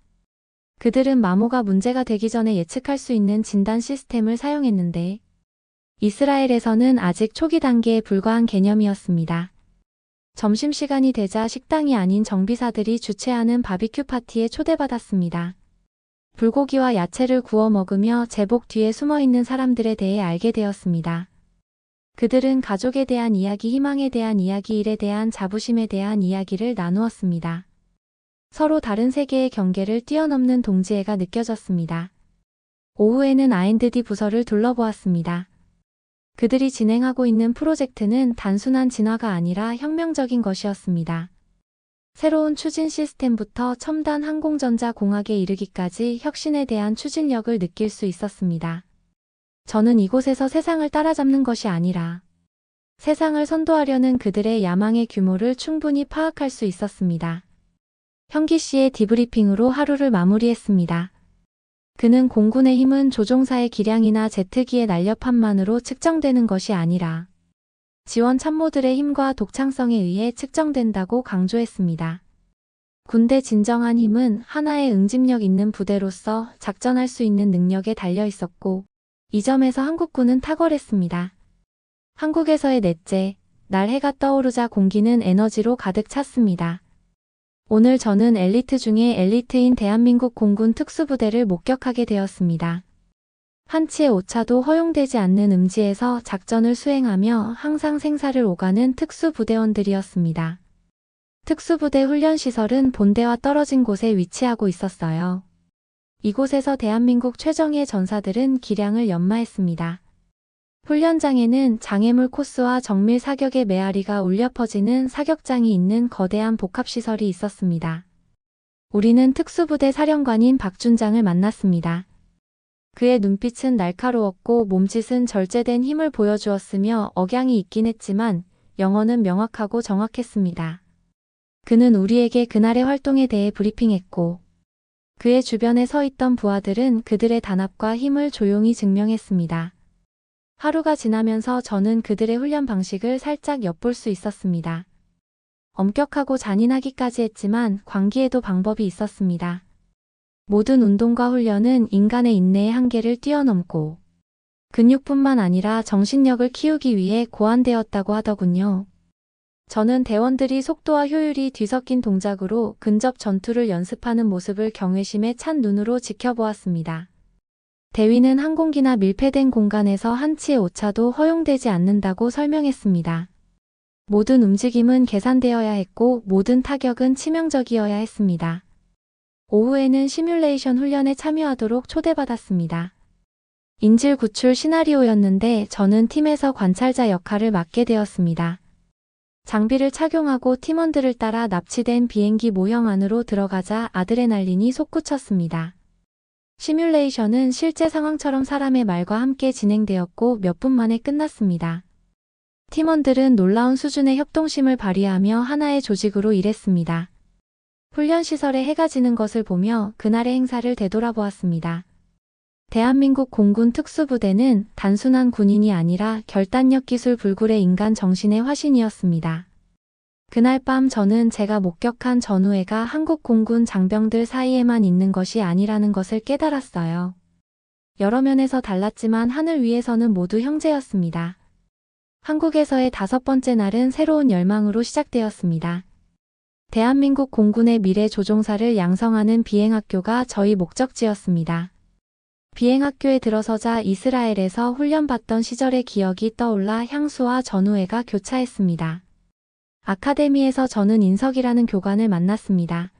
그들은 마모가 문제가 되기 전에 예측할 수 있는 진단 시스템을 사용했는데 이스라엘에서는 아직 초기 단계에 불과한 개념이었습니다. 점심시간이 되자 식당이 아닌 정비사들이 주최하는 바비큐 파티에 초대받았습니다. 불고기와 야채를 구워 먹으며 제복 뒤에 숨어있는 사람들에 대해 알게 되었습니다. 그들은 가족에 대한 이야기, 희망에 대한 이야기, 일에 대한 자부심에 대한 이야기를 나누었습니다. 서로 다른 세계의 경계를 뛰어넘는 동지애가 느껴졌습니다. 오후에는 R&D 부서를 둘러보았습니다. 그들이 진행하고 있는 프로젝트는 단순한 진화가 아니라 혁명적인 것이었습니다. 새로운 추진 시스템부터 첨단 항공전자 공학에 이르기까지 혁신에 대한 추진력을 느낄 수 있었습니다. 저는 이곳에서 세상을 따라잡는 것이 아니라 세상을 선도하려는 그들의 야망의 규모를 충분히 파악할 수 있었습니다. 현기 씨의 디브리핑으로 하루를 마무리했습니다. 그는 공군의 힘은 조종사의 기량이나 제트기의 날렵함만으로 측정되는 것이 아니라 지원 참모들의 힘과 독창성에 의해 측정된다고 강조했습니다. 군대 진정한 힘은 하나의 응집력 있는 부대로서 작전할 수 있는 능력에 달려 있었고, 이 점에서 한국군은 탁월했습니다. 한국에서의 넷째, 날 해가 떠오르자 공기는 에너지로 가득 찼습니다. 오늘 저는 엘리트 중에 엘리트인 대한민국 공군 특수부대를 목격하게 되었습니다. 한치의 오차도 허용되지 않는 음지에서 작전을 수행하며 항상 생사를 오가는 특수부대원들이었습니다. 특수부대 훈련시설은 본대와 떨어진 곳에 위치하고 있었어요. 이곳에서 대한민국 최정예 전사들은 기량을 연마했습니다. 훈련장에는 장애물 코스와 정밀 사격의 메아리가 울려 퍼지는 사격장이 있는 거대한 복합시설이 있었습니다. 우리는 특수부대 사령관인 박준장을 만났습니다. 그의 눈빛은 날카로웠고 몸짓은 절제된 힘을 보여주었으며 억양이 있긴 했지만 영어는 명확하고 정확했습니다. 그는 우리에게 그날의 활동에 대해 브리핑했고 그의 주변에 서 있던 부하들은 그들의 단합과 힘을 조용히 증명했습니다. 하루가 지나면서 저는 그들의 훈련 방식을 살짝 엿볼 수 있었습니다. 엄격하고 잔인하기까지 했지만 광기에도 방법이 있었습니다. 모든 운동과 훈련은 인간의 인내의 한계를 뛰어넘고 근육뿐만 아니라 정신력을 키우기 위해 고안되었다고 하더군요. 저는 대원들이 속도와 효율이 뒤섞인 동작으로 근접 전투를 연습하는 모습을 경외심에 찬 눈으로 지켜보았습니다. 대위는 항공기나 밀폐된 공간에서 한치의 오차도 허용되지 않는다고 설명했습니다. 모든 움직임은 계산되어야 했고 모든 타격은 치명적이어야 했습니다. 오후에는 시뮬레이션 훈련에 참여하도록 초대받았습니다. 인질 구출 시나리오였는데 저는 팀에서 관찰자 역할을 맡게 되었습니다. 장비를 착용하고 팀원들을 따라 납치된 비행기 모형 안으로 들어가자 아드레날린이 솟구쳤습니다. 시뮬레이션은 실제 상황처럼 사람의 말과 함께 진행되었고 몇 분 만에 끝났습니다. 팀원들은 놀라운 수준의 협동심을 발휘하며 하나의 조직으로 일했습니다. 훈련시설에 해가 지는 것을 보며 그날의 행사를 되돌아보았습니다. 대한민국 공군 특수부대는 단순한 군인이 아니라 결단력 기술 불굴의 인간 정신의 화신이었습니다. 그날 밤 저는 제가 목격한 전우회가 한국 공군 장병들 사이에만 있는 것이 아니라는 것을 깨달았어요. 여러 면에서 달랐지만 하늘 위에서는 모두 형제였습니다. 한국에서의 5번째 날은 새로운 열망으로 시작되었습니다. 대한민국 공군의 미래 조종사를 양성하는 비행학교가 저희 목적지였습니다. 비행학교에 들어서자 이스라엘에서 훈련받던 시절의 기억이 떠올라 향수와 전우회가 교차했습니다. 아카데미에서 저는 인석이라는 교관을 만났습니다.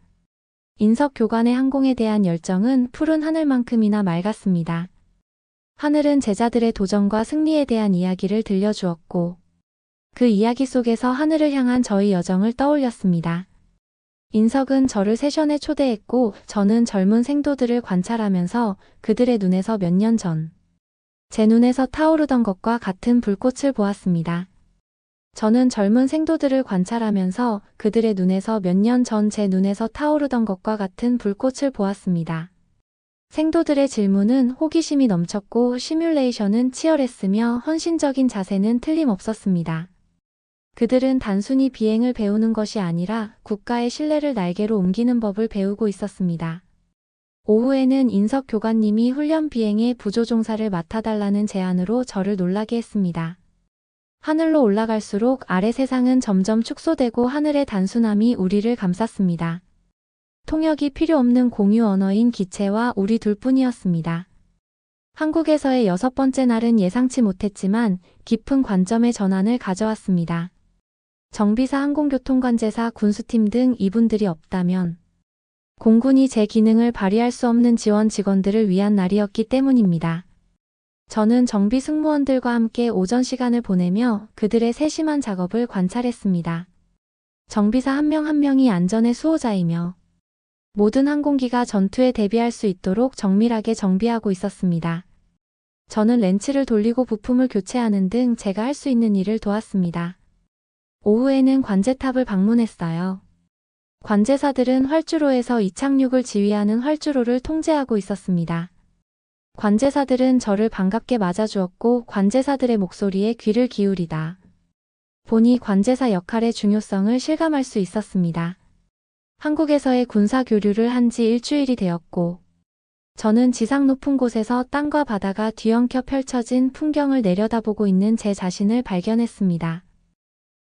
인석 교관의 항공에 대한 열정은 푸른 하늘만큼이나 맑았습니다. 하늘은 제자들의 도전과 승리에 대한 이야기를 들려주었고 그 이야기 속에서 하늘을 향한 저희 여정을 떠올렸습니다. 인석은 저를 세션에 초대했고 저는 젊은 생도들을 관찰하면서 그들의 눈에서 몇 년 전 제 눈에서 타오르던 것과 같은 불꽃을 보았습니다. 저는 젊은 생도들을 관찰하면서 그들의 눈에서 몇 년 전 제 눈에서 타오르던 것과 같은 불꽃을 보았습니다. 생도들의 질문은 호기심이 넘쳤고 시뮬레이션은 치열했으며 헌신적인 자세는 틀림없었습니다. 그들은 단순히 비행을 배우는 것이 아니라 국가의 신뢰를 날개로 옮기는 법을 배우고 있었습니다. 오후에는 인석 교관님이 훈련 비행의 부조종사를 맡아달라는 제안으로 저를 놀라게 했습니다. 하늘로 올라갈수록 아래 세상은 점점 축소되고 하늘의 단순함이 우리를 감쌌습니다. 통역이 필요 없는 공유 언어인 기체와 우리 둘뿐이었습니다. 한국에서의 6번째 날은 예상치 못했지만 깊은 관점의 전환을 가져왔습니다. 정비사, 항공교통관제사, 군수팀 등 이분들이 없다면 공군이 제 기능을 발휘할 수 없는 지원 직원들을 위한 날이었기 때문입니다. 저는 정비 승무원들과 함께 오전 시간을 보내며 그들의 세심한 작업을 관찰했습니다. 정비사 한 명 한 명이 안전의 수호자이며 모든 항공기가 전투에 대비할 수 있도록 정밀하게 정비하고 있었습니다. 저는 렌치를 돌리고 부품을 교체하는 등 제가 할 수 있는 일을 도왔습니다. 오후에는 관제탑을 방문했어요. 관제사들은 활주로에서 이착륙을 지휘하는 활주로를 통제하고 있었습니다. 관제사들은 저를 반갑게 맞아주었고 관제사들의 목소리에 귀를 기울이다 보니 관제사 역할의 중요성을 실감할 수 있었습니다. 한국에서의 군사 교류를 한 지 일주일이 되었고 저는 지상 높은 곳에서 땅과 바다가 뒤엉켜 펼쳐진 풍경을 내려다보고 있는 제 자신을 발견했습니다.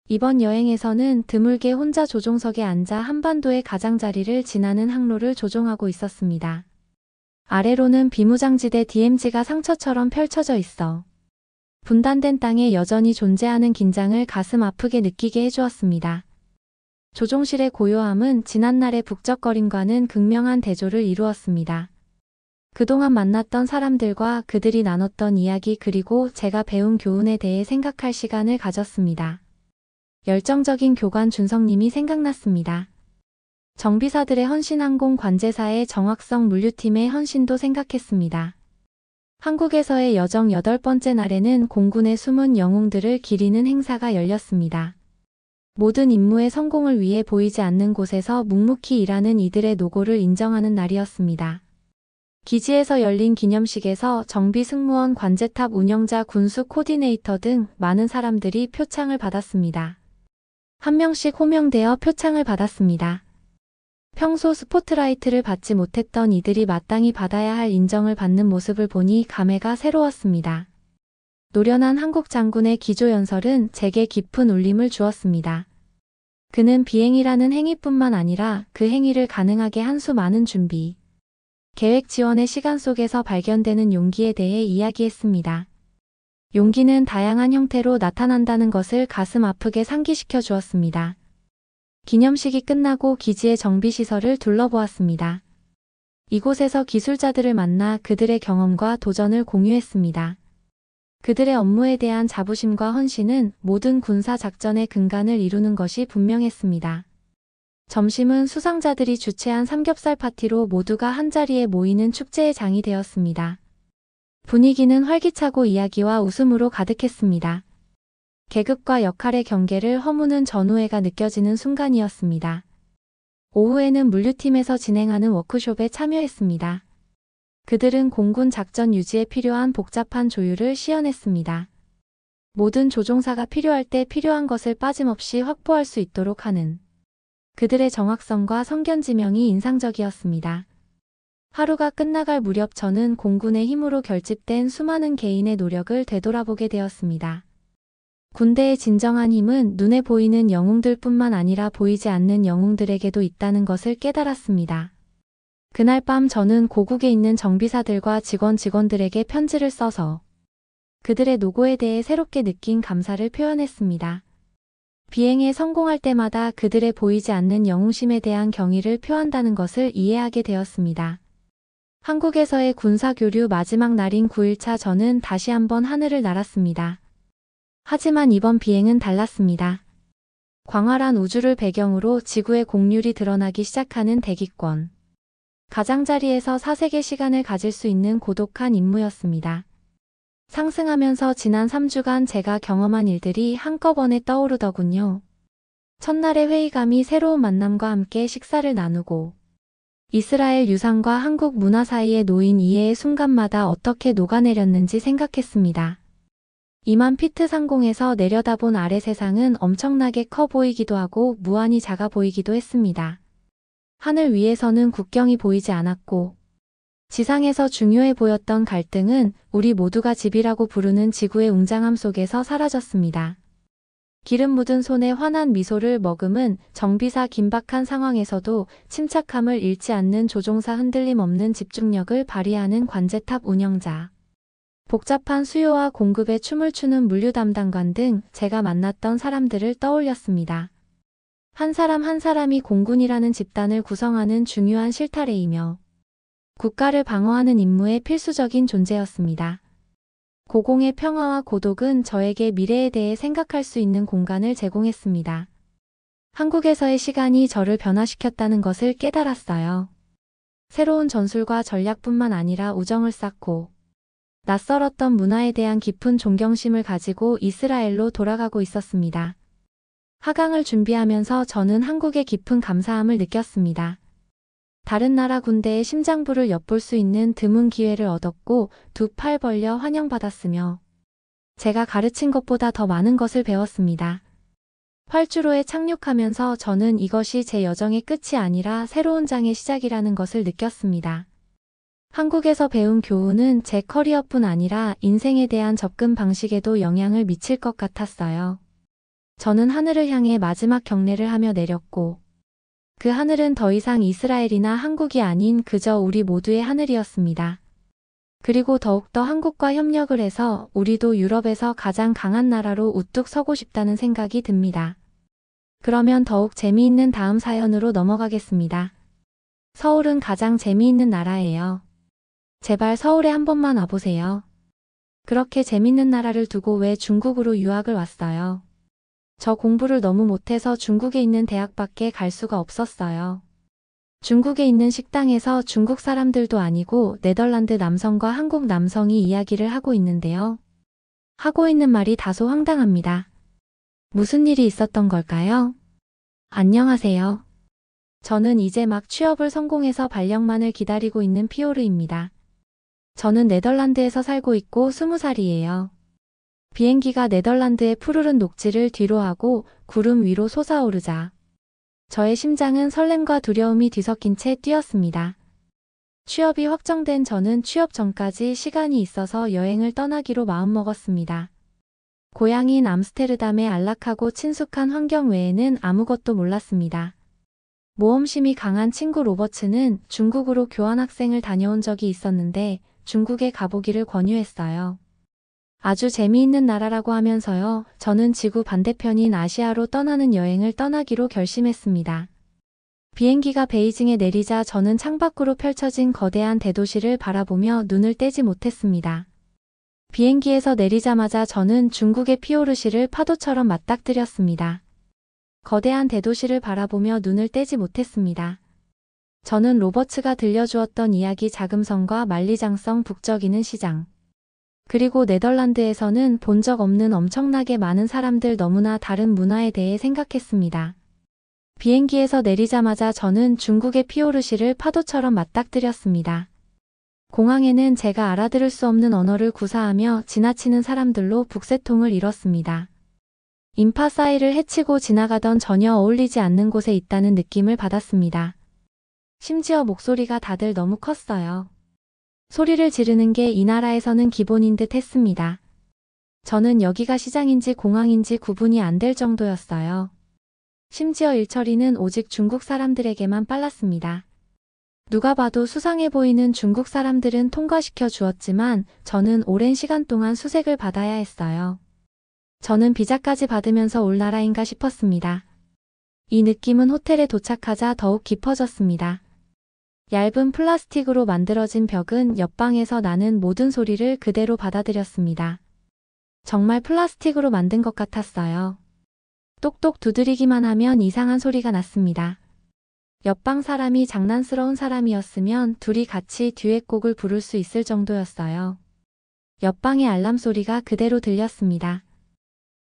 이번 여행에서는 드물게 혼자 조종석에 앉아 한반도의 가장자리를 지나는 항로를 조종하고 있었습니다. 아래로는 비무장지대 DMZ가 상처처럼 펼쳐져 있어 분단된 땅에 여전히 존재하는 긴장을 가슴 아프게 느끼게 해주었습니다. 조종실의 고요함은 지난날의 북적거림과는 극명한 대조를 이루었습니다. 그동안 만났던 사람들과 그들이 나눴던 이야기 그리고 제가 배운 교훈에 대해 생각할 시간을 가졌습니다. 열정적인 교관 준성님이 생각났습니다. 정비사들의 헌신, 항공 관제사의 정확성, 물류팀의 헌신도 생각했습니다. 한국에서의 여정 8번째 날에는 공군의 숨은 영웅들을 기리는 행사가 열렸습니다. 모든 임무의 성공을 위해 보이지 않는 곳에서 묵묵히 일하는 이들의 노고를 인정하는 날이었습니다. 기지에서 열린 기념식에서 정비 승무원, 관제탑 운영자, 군수 코디네이터 등 많은 사람들이 표창을 받았습니다. 한 명씩 호명되어 표창을 받았습니다. 평소 스포트라이트를 받지 못했던 이들이 마땅히 받아야 할 인정을 받는 모습을 보니 감회가 새로웠습니다. 노련한 한국 장군의 기조연설은 제게 깊은 울림을 주었습니다. 그는 비행이라는 행위뿐만 아니라 그 행위를 가능하게 한 수 많은 준비, 계획 지원의 시간 속에서 발견되는 용기에 대해 이야기했습니다. 용기는 다양한 형태로 나타난다는 것을 가슴 아프게 상기시켜 주었습니다. 기념식이 끝나고 기지의 정비시설을 둘러보았습니다. 이곳에서 기술자들을 만나 그들의 경험과 도전을 공유했습니다. 그들의 업무에 대한 자부심과 헌신은 모든 군사 작전의 근간을 이루는 것이 분명했습니다. 점심은 수상자들이 주최한 삼겹살 파티로 모두가 한자리에 모이는 축제의 장이 되었습니다. 분위기는 활기차고 이야기와 웃음으로 가득했습니다. 계급과 역할의 경계를 허무는 전우애가 느껴지는 순간이었습니다. 오후에는 물류팀에서 진행하는 워크숍에 참여했습니다. 그들은 공군 작전 유지에 필요한 복잡한 조율을 시연했습니다. 모든 조종사가 필요할 때 필요한 것을 빠짐없이 확보할 수 있도록 하는 그들의 정확성과 성견지명이 인상적이었습니다. 하루가 끝나갈 무렵 저는 공군의 힘으로 결집된 수많은 개인의 노력을 되돌아보게 되었습니다. 군대의 진정한 힘은 눈에 보이는 영웅들뿐만 아니라 보이지 않는 영웅들에게도 있다는 것을 깨달았습니다. 그날 밤 저는 고국에 있는 정비사들과 직원들에게 편지를 써서 그들의 노고에 대해 새롭게 느낀 감사를 표현했습니다. 비행에 성공할 때마다 그들의 보이지 않는 영웅심에 대한 경의를 표한다는 것을 이해하게 되었습니다. 한국에서의 군사교류 마지막 날인 9일차 저는 다시 한번 하늘을 날았습니다. 하지만 이번 비행은 달랐습니다. 광활한 우주를 배경으로 지구의 곡률이 드러나기 시작하는 대기권. 가장자리에서 사색의 시간을 가질 수 있는 고독한 임무였습니다. 상승하면서 지난 3주간 제가 경험한 일들이 한꺼번에 떠오르더군요. 첫날의 회의감이 새로운 만남과 함께 식사를 나누고 이스라엘 유산과 한국 문화 사이에 놓인 이해의 순간마다 어떻게 녹아내렸는지 생각했습니다. 2만 피트 상공에서 내려다본 아래 세상은 엄청나게 커 보이기도 하고 무한히 작아 보이기도 했습니다. 하늘 위에서는 국경이 보이지 않았고 지상에서 중요해 보였던 갈등은 우리 모두가 집이라고 부르는 지구의 웅장함 속에서 사라졌습니다. 기름 묻은 손에 환한 미소를 머금은 정비사 긴박한 상황에서도 침착함을 잃지 않는 조종사 흔들림 없는 집중력을 발휘하는 관제탑 운영자. 복잡한 수요와 공급에 춤을 추는 물류 담당관 등 제가 만났던 사람들을 떠올렸습니다. 한 사람 한 사람이 공군이라는 집단을 구성하는 중요한 실타래이며 국가를 방어하는 임무의 필수적인 존재였습니다. 고공의 평화와 고독은 저에게 미래에 대해 생각할 수 있는 공간을 제공했습니다. 한국에서의 시간이 저를 변화시켰다는 것을 깨달았어요. 새로운 전술과 전략뿐만 아니라 우정을 쌓고 낯설었던 문화에 대한 깊은 존경심을 가지고 이스라엘로 돌아가고 있었습니다. 하강을 준비하면서 저는 한국의 깊은 감사함을 느꼈습니다. 다른 나라 군대의 심장부를 엿볼 수 있는 드문 기회를 얻었고 두 팔 벌려 환영받았으며 제가 가르친 것보다 더 많은 것을 배웠습니다. 활주로에 착륙하면서 저는 이것이 제 여정의 끝이 아니라 새로운 장의 시작이라는 것을 느꼈습니다. 한국에서 배운 교훈은 제 커리어뿐 아니라 인생에 대한 접근 방식에도 영향을 미칠 것 같았어요. 저는 하늘을 향해 마지막 경례를 하며 내렸고 그 하늘은 더 이상 이스라엘이나 한국이 아닌 그저 우리 모두의 하늘이었습니다. 그리고 더욱더 한국과 협력을 해서 우리도 유럽에서 가장 강한 나라로 우뚝 서고 싶다는 생각이 듭니다. 그러면 더욱 재미있는 다음 사연으로 넘어가겠습니다. 서울은 가장 재미있는 나라예요. 제발 서울에 한 번만 와보세요. 그렇게 재밌는 나라를 두고 왜 중국으로 유학을 왔어요? 저 공부를 너무 못해서 중국에 있는 대학밖에 갈 수가 없었어요. 중국에 있는 식당에서 중국 사람들도 아니고 네덜란드 남성과 한국 남성이 이야기를 하고 있는데요. 하고 있는 말이 다소 황당합니다. 무슨 일이 있었던 걸까요? 안녕하세요. 저는 이제 막 취업을 성공해서 발령만을 기다리고 있는 피오르입니다. 저는 네덜란드에서 살고 있고 20살이에요. 비행기가 네덜란드의 푸르른 녹지를 뒤로하고 구름 위로 솟아오르자 저의 심장은 설렘과 두려움이 뒤섞인 채 뛰었습니다. 취업이 확정된 저는 취업 전까지 시간이 있어서 여행을 떠나기로 마음먹었습니다. 고향인 암스테르담의 안락하고 친숙한 환경 외에는 아무것도 몰랐습니다. 모험심이 강한 친구 로버츠는 중국으로 교환학생을 다녀온 적이 있었는데 중국에 가보기를 권유했어요. 아주 재미있는 나라라고 하면서요. 저는 지구 반대편인 아시아로 떠나는 여행을 떠나기로 결심했습니다. 비행기가 베이징에 내리자 저는 창밖으로 펼쳐진 거대한 대도시를 바라보며 눈을 떼지 못했습니다. 비행기에서 내리자마자 저는 중국의 피오르시를 파도처럼 맞닥뜨렸습니다. 거대한 대도시를 바라보며 눈을 떼지 못했습니다. 저는 로버츠가 들려주었던 이야기 자금성과 만리장성 북적이는 시장. 그리고 네덜란드에서는 본 적 없는 엄청나게 많은 사람들 너무나 다른 문화에 대해 생각했습니다. 비행기에서 내리자마자 저는 중국의 피오르시를 파도처럼 맞닥뜨렸습니다. 공항에는 제가 알아들을 수 없는 언어를 구사하며 지나치는 사람들로 북새통을 이뤘습니다. 인파 사이를 헤치고 지나가던 전혀 어울리지 않는 곳에 있다는 느낌을 받았습니다. 심지어 목소리가 다들 너무 컸어요. 소리를 지르는 게 이 나라에서는 기본인 듯 했습니다. 저는 여기가 시장인지 공항인지 구분이 안 될 정도였어요. 심지어 일처리는 오직 중국 사람들에게만 빨랐습니다. 누가 봐도 수상해 보이는 중국 사람들은 통과시켜 주었지만 저는 오랜 시간 동안 수색을 받아야 했어요. 저는 비자까지 받으면서 올 나라인가 싶었습니다. 이 느낌은 호텔에 도착하자 더욱 깊어졌습니다. 얇은 플라스틱으로 만들어진 벽은 옆방에서 나는 모든 소리를 그대로 받아들였습니다. 정말 플라스틱으로 만든 것 같았어요. 똑똑 두드리기만 하면 이상한 소리가 났습니다. 옆방 사람이 장난스러운 사람이었으면 둘이 같이 듀엣곡을 부를 수 있을 정도였어요. 옆방의 알람 소리가 그대로 들렸습니다.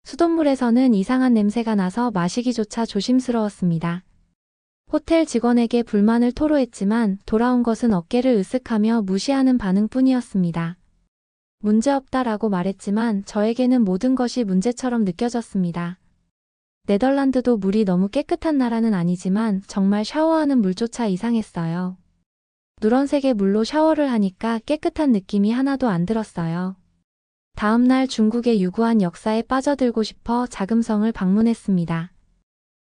수돗물에서는 이상한 냄새가 나서 마시기조차 조심스러웠습니다. 호텔 직원에게 불만을 토로했지만 돌아온 것은 어깨를 으쓱하며 무시하는 반응뿐이었습니다. 문제없다라고 말했지만 저에게는 모든 것이 문제처럼 느껴졌습니다. 네덜란드도 물이 너무 깨끗한 나라는 아니지만 정말 샤워하는 물조차 이상했어요. 누런색의 물로 샤워를 하니까 깨끗한 느낌이 하나도 안 들었어요. 다음 날 중국의 유구한 역사에 빠져들고 싶어 자금성을 방문했습니다.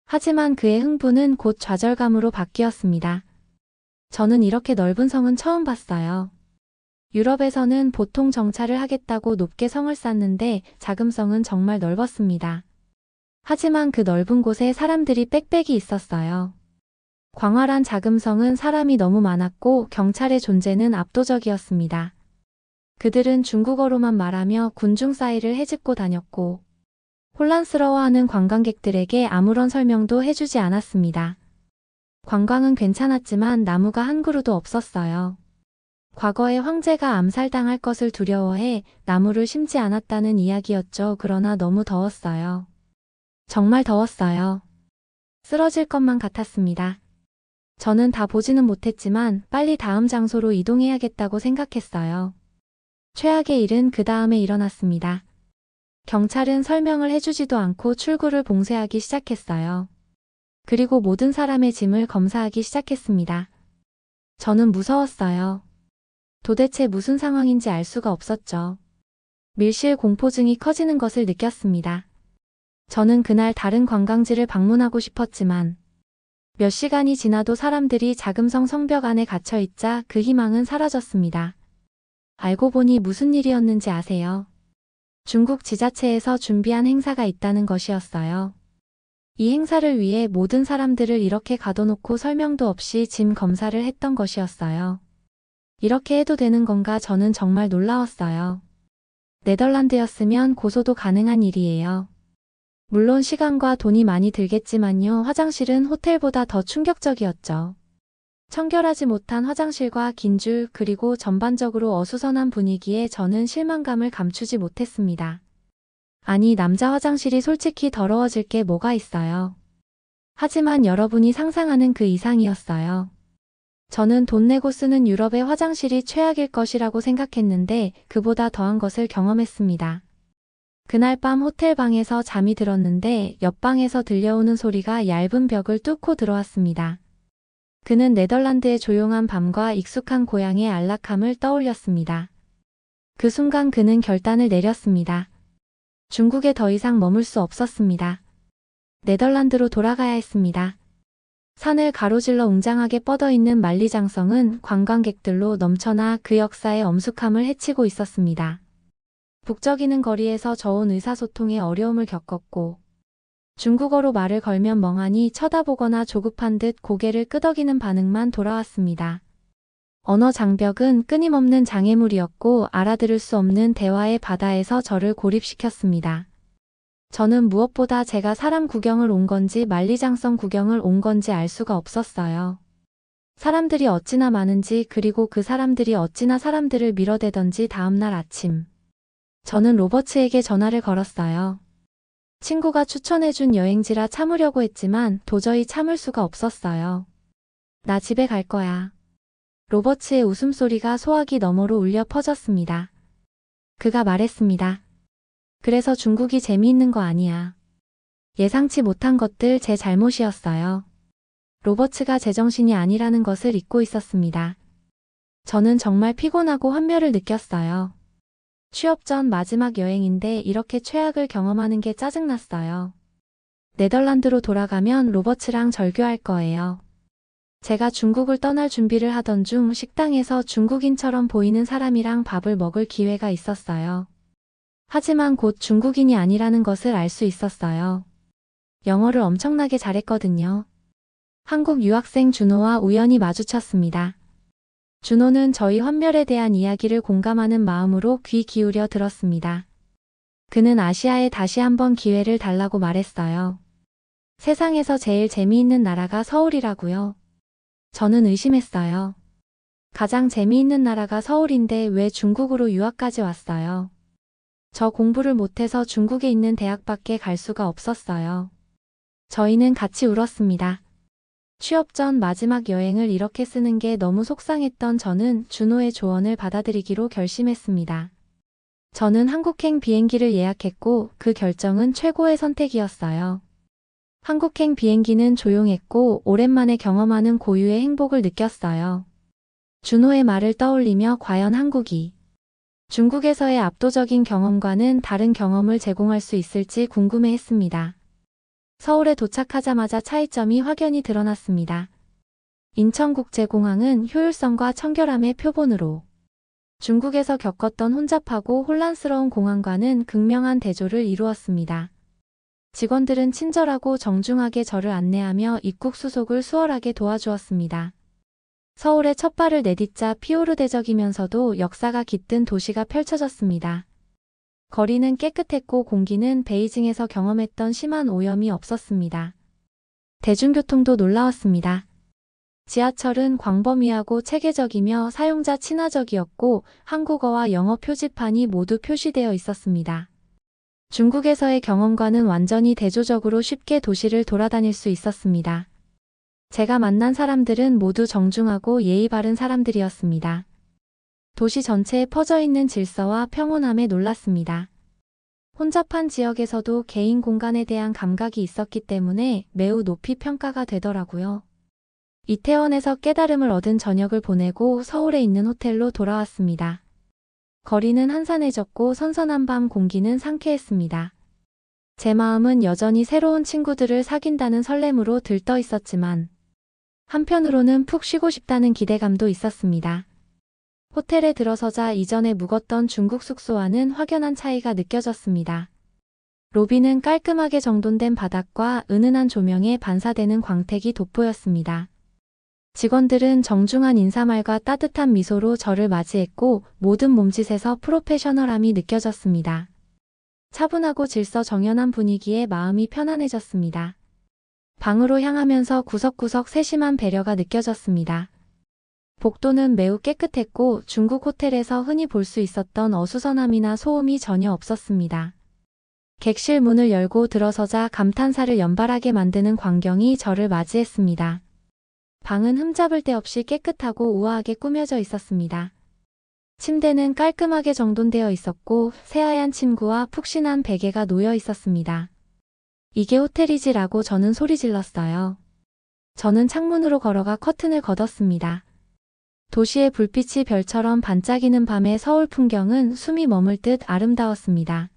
하지만 그의 흥분은 곧 좌절감으로 바뀌었습니다. 저는 이렇게 넓은 성은 처음 봤어요. 유럽에서는 보통 정찰을 하겠다고 높게 성을 쌓는데 자금성은 정말 넓었습니다. 하지만 그 넓은 곳에 사람들이 빽빽이 있었어요. 광활한 자금성은 사람이 너무 많았고 경찰의 존재는 압도적이었습니다. 그들은 중국어로만 말하며 군중 사이를 헤집고 다녔고 혼란스러워하는 관광객들에게 아무런 설명도 해주지 않았습니다. 관광은 괜찮았지만 나무가 한 그루도 없었어요. 과거에 황제가 암살당할 것을 두려워해 나무를 심지 않았다는 이야기였죠. 그러나 너무 더웠어요. 정말 더웠어요. 쓰러질 것만 같았습니다. 저는 다 보지는 못했지만 빨리 다음 장소로 이동해야겠다고 생각했어요. 최악의 일은 그 다음에 일어났습니다. 경찰은 설명을 해주지도 않고 출구를 봉쇄하기 시작했어요. 그리고 모든 사람의 짐을 검사하기 시작했습니다. 저는 무서웠어요. 도대체 무슨 상황인지 알 수가 없었죠. 밀실 공포증이 커지는 것을 느꼈습니다. 저는 그날 다른 관광지를 방문하고 싶었지만 몇 시간이 지나도 사람들이 자금성 성벽 안에 갇혀있자 그 희망은 사라졌습니다. 알고 보니 무슨 일이었는지 아세요? 중국 지자체에서 준비한 행사가 있다는 것이었어요. 이 행사를 위해 모든 사람들을 이렇게 가둬놓고 설명도 없이 짐 검사를 했던 것이었어요. 이렇게 해도 되는 건가 저는 정말 놀라웠어요. 네덜란드였으면 고소도 가능한 일이에요. 물론 시간과 돈이 많이 들겠지만요. 화장실은 호텔보다 더 충격적이었죠. 청결하지 못한 화장실과 긴 줄 그리고 전반적으로 어수선한 분위기에 저는 실망감을 감추지 못했습니다. 아니 남자 화장실이 솔직히 더러워질 게 뭐가 있어요. 하지만 여러분이 상상하는 그 이상이었어요. 저는 돈 내고 쓰는 유럽의 화장실이 최악일 것이라고 생각했는데 그보다 더한 것을 경험했습니다. 그날 밤 호텔 방에서 잠이 들었는데 옆방에서 들려오는 소리가 얇은 벽을 뚫고 들어왔습니다. 그는 네덜란드의 조용한 밤과 익숙한 고향의 안락함을 떠올렸습니다. 그 순간 그는 결단을 내렸습니다. 중국에 더 이상 머물 수 없었습니다. 네덜란드로 돌아가야 했습니다. 산을 가로질러 웅장하게 뻗어있는 만리장성은 관광객들로 넘쳐나 그 역사의 엄숙함을 해치고 있었습니다. 북적이는 거리에서 저온 의사소통에 어려움을 겪었고 중국어로 말을 걸면 멍하니 쳐다보거나 조급한 듯 고개를 끄덕이는 반응만 돌아왔습니다. 언어 장벽은 끊임없는 장애물이었고 알아들을 수 없는 대화의 바다에서 저를 고립시켰습니다. 저는 무엇보다 제가 사람 구경을 온 건지 만리장성 구경을 온 건지 알 수가 없었어요. 사람들이 어찌나 많은지 그리고 그 사람들이 어찌나 사람들을 밀어대던지 다음날 아침. 저는 로버츠에게 전화를 걸었어요. 친구가 추천해준 여행지라 참으려고 했지만 도저히 참을 수가 없었어요. 나 집에 갈 거야. 로버츠의 웃음소리가 소화기 너머로 울려 퍼졌습니다. 그가 말했습니다. 그래서 중국이 재미있는 거 아니야. 예상치 못한 것들 제 잘못이었어요. 로버츠가 제정신이 아니라는 것을 잊고 있었습니다. 저는 정말 피곤하고 환멸을 느꼈어요. 취업 전 마지막 여행인데 이렇게 최악을 경험하는 게 짜증났어요. 네덜란드로 돌아가면 로버츠랑 절교할 거예요. 제가 중국을 떠날 준비를 하던 중 식당에서 중국인처럼 보이는 사람이랑 밥을 먹을 기회가 있었어요. 하지만 곧 중국인이 아니라는 것을 알 수 있었어요. 영어를 엄청나게 잘했거든요. 한국 유학생 준호와 우연히 마주쳤습니다. 준호는 저희 환멸에 대한 이야기를 공감하는 마음으로 귀 기울여 들었습니다. 그는 아시아에 다시 한번 기회를 달라고 말했어요. 세상에서 제일 재미있는 나라가 서울이라고요. 저는 의심했어요. 가장 재미있는 나라가 서울인데 왜 중국으로 유학까지 왔어요? 저 공부를 못해서 중국에 있는 대학밖에 갈 수가 없었어요. 저희는 같이 울었습니다. 취업 전 마지막 여행을 이렇게 쓰는 게 너무 속상했던 저는 준호의 조언을 받아들이기로 결심했습니다. 저는 한국행 비행기를 예약했고 그 결정은 최고의 선택이었어요. 한국행 비행기는 조용했고 오랜만에 경험하는 고유의 행복을 느꼈어요. 준호의 말을 떠올리며 과연 한국이 중국에서의 압도적인 경험과는 다른 경험을 제공할 수 있을지 궁금해했습니다. 서울에 도착하자마자 차이점이 확연히 드러났습니다. 인천국제공항은 효율성과 청결함의 표본으로 중국에서 겪었던 혼잡하고 혼란스러운 공항과는 극명한 대조를 이루었습니다. 직원들은 친절하고 정중하게 저를 안내하며 입국 수속을 수월하게 도와주었습니다. 서울에 첫 발을 내딛자 피오르대적이면서도 역사가 깃든 도시가 펼쳐졌습니다. 거리는 깨끗했고 공기는 베이징에서 경험했던 심한 오염이 없었습니다. 대중교통도 놀라웠습니다. 지하철은 광범위하고 체계적이며 사용자 친화적이었고 한국어와 영어 표지판이 모두 표시되어 있었습니다. 중국에서의 경험과는 완전히 대조적으로 쉽게 도시를 돌아다닐 수 있었습니다. 제가 만난 사람들은 모두 정중하고 예의 바른 사람들이었습니다. 도시 전체에 퍼져 있는 질서와 평온함에 놀랐습니다. 혼잡한 지역에서도 개인 공간에 대한 감각이 있었기 때문에 매우 높이 평가가 되더라고요. 이태원에서 깨달음을 얻은 저녁을 보내고 서울에 있는 호텔로 돌아왔습니다. 거리는 한산해졌고 선선한 밤 공기는 상쾌했습니다. 제 마음은 여전히 새로운 친구들을 사귄다는 설렘으로 들떠 있었지만 한편으로는 푹 쉬고 싶다는 기대감도 있었습니다. 호텔에 들어서자 이전에 묵었던 중국 숙소와는 확연한 차이가 느껴졌습니다. 로비는 깔끔하게 정돈된 바닥과 은은한 조명에 반사되는 광택이 돋보였습니다. 직원들은 정중한 인사말과 따뜻한 미소로 저를 맞이했고 모든 몸짓에서 프로페셔널함이 느껴졌습니다. 차분하고 질서 정연한 분위기에 마음이 편안해졌습니다. 방으로 향하면서 구석구석 세심한 배려가 느껴졌습니다. 복도는 매우 깨끗했고 중국 호텔에서 흔히 볼 수 있었던 어수선함이나 소음이 전혀 없었습니다. 객실 문을 열고 들어서자 감탄사를 연발하게 만드는 광경이 저를 맞이했습니다. 방은 흠잡을 데 없이 깨끗하고 우아하게 꾸며져 있었습니다. 침대는 깔끔하게 정돈되어 있었고 새하얀 침구와 푹신한 베개가 놓여 있었습니다. 이게 호텔이지라고 저는 소리 질렀어요. 저는 창문으로 걸어가 커튼을 걷었습니다. 도시의 불빛이 별처럼 반짝이는 밤의 서울 풍경은 숨이 머물 듯 아름다웠습니다.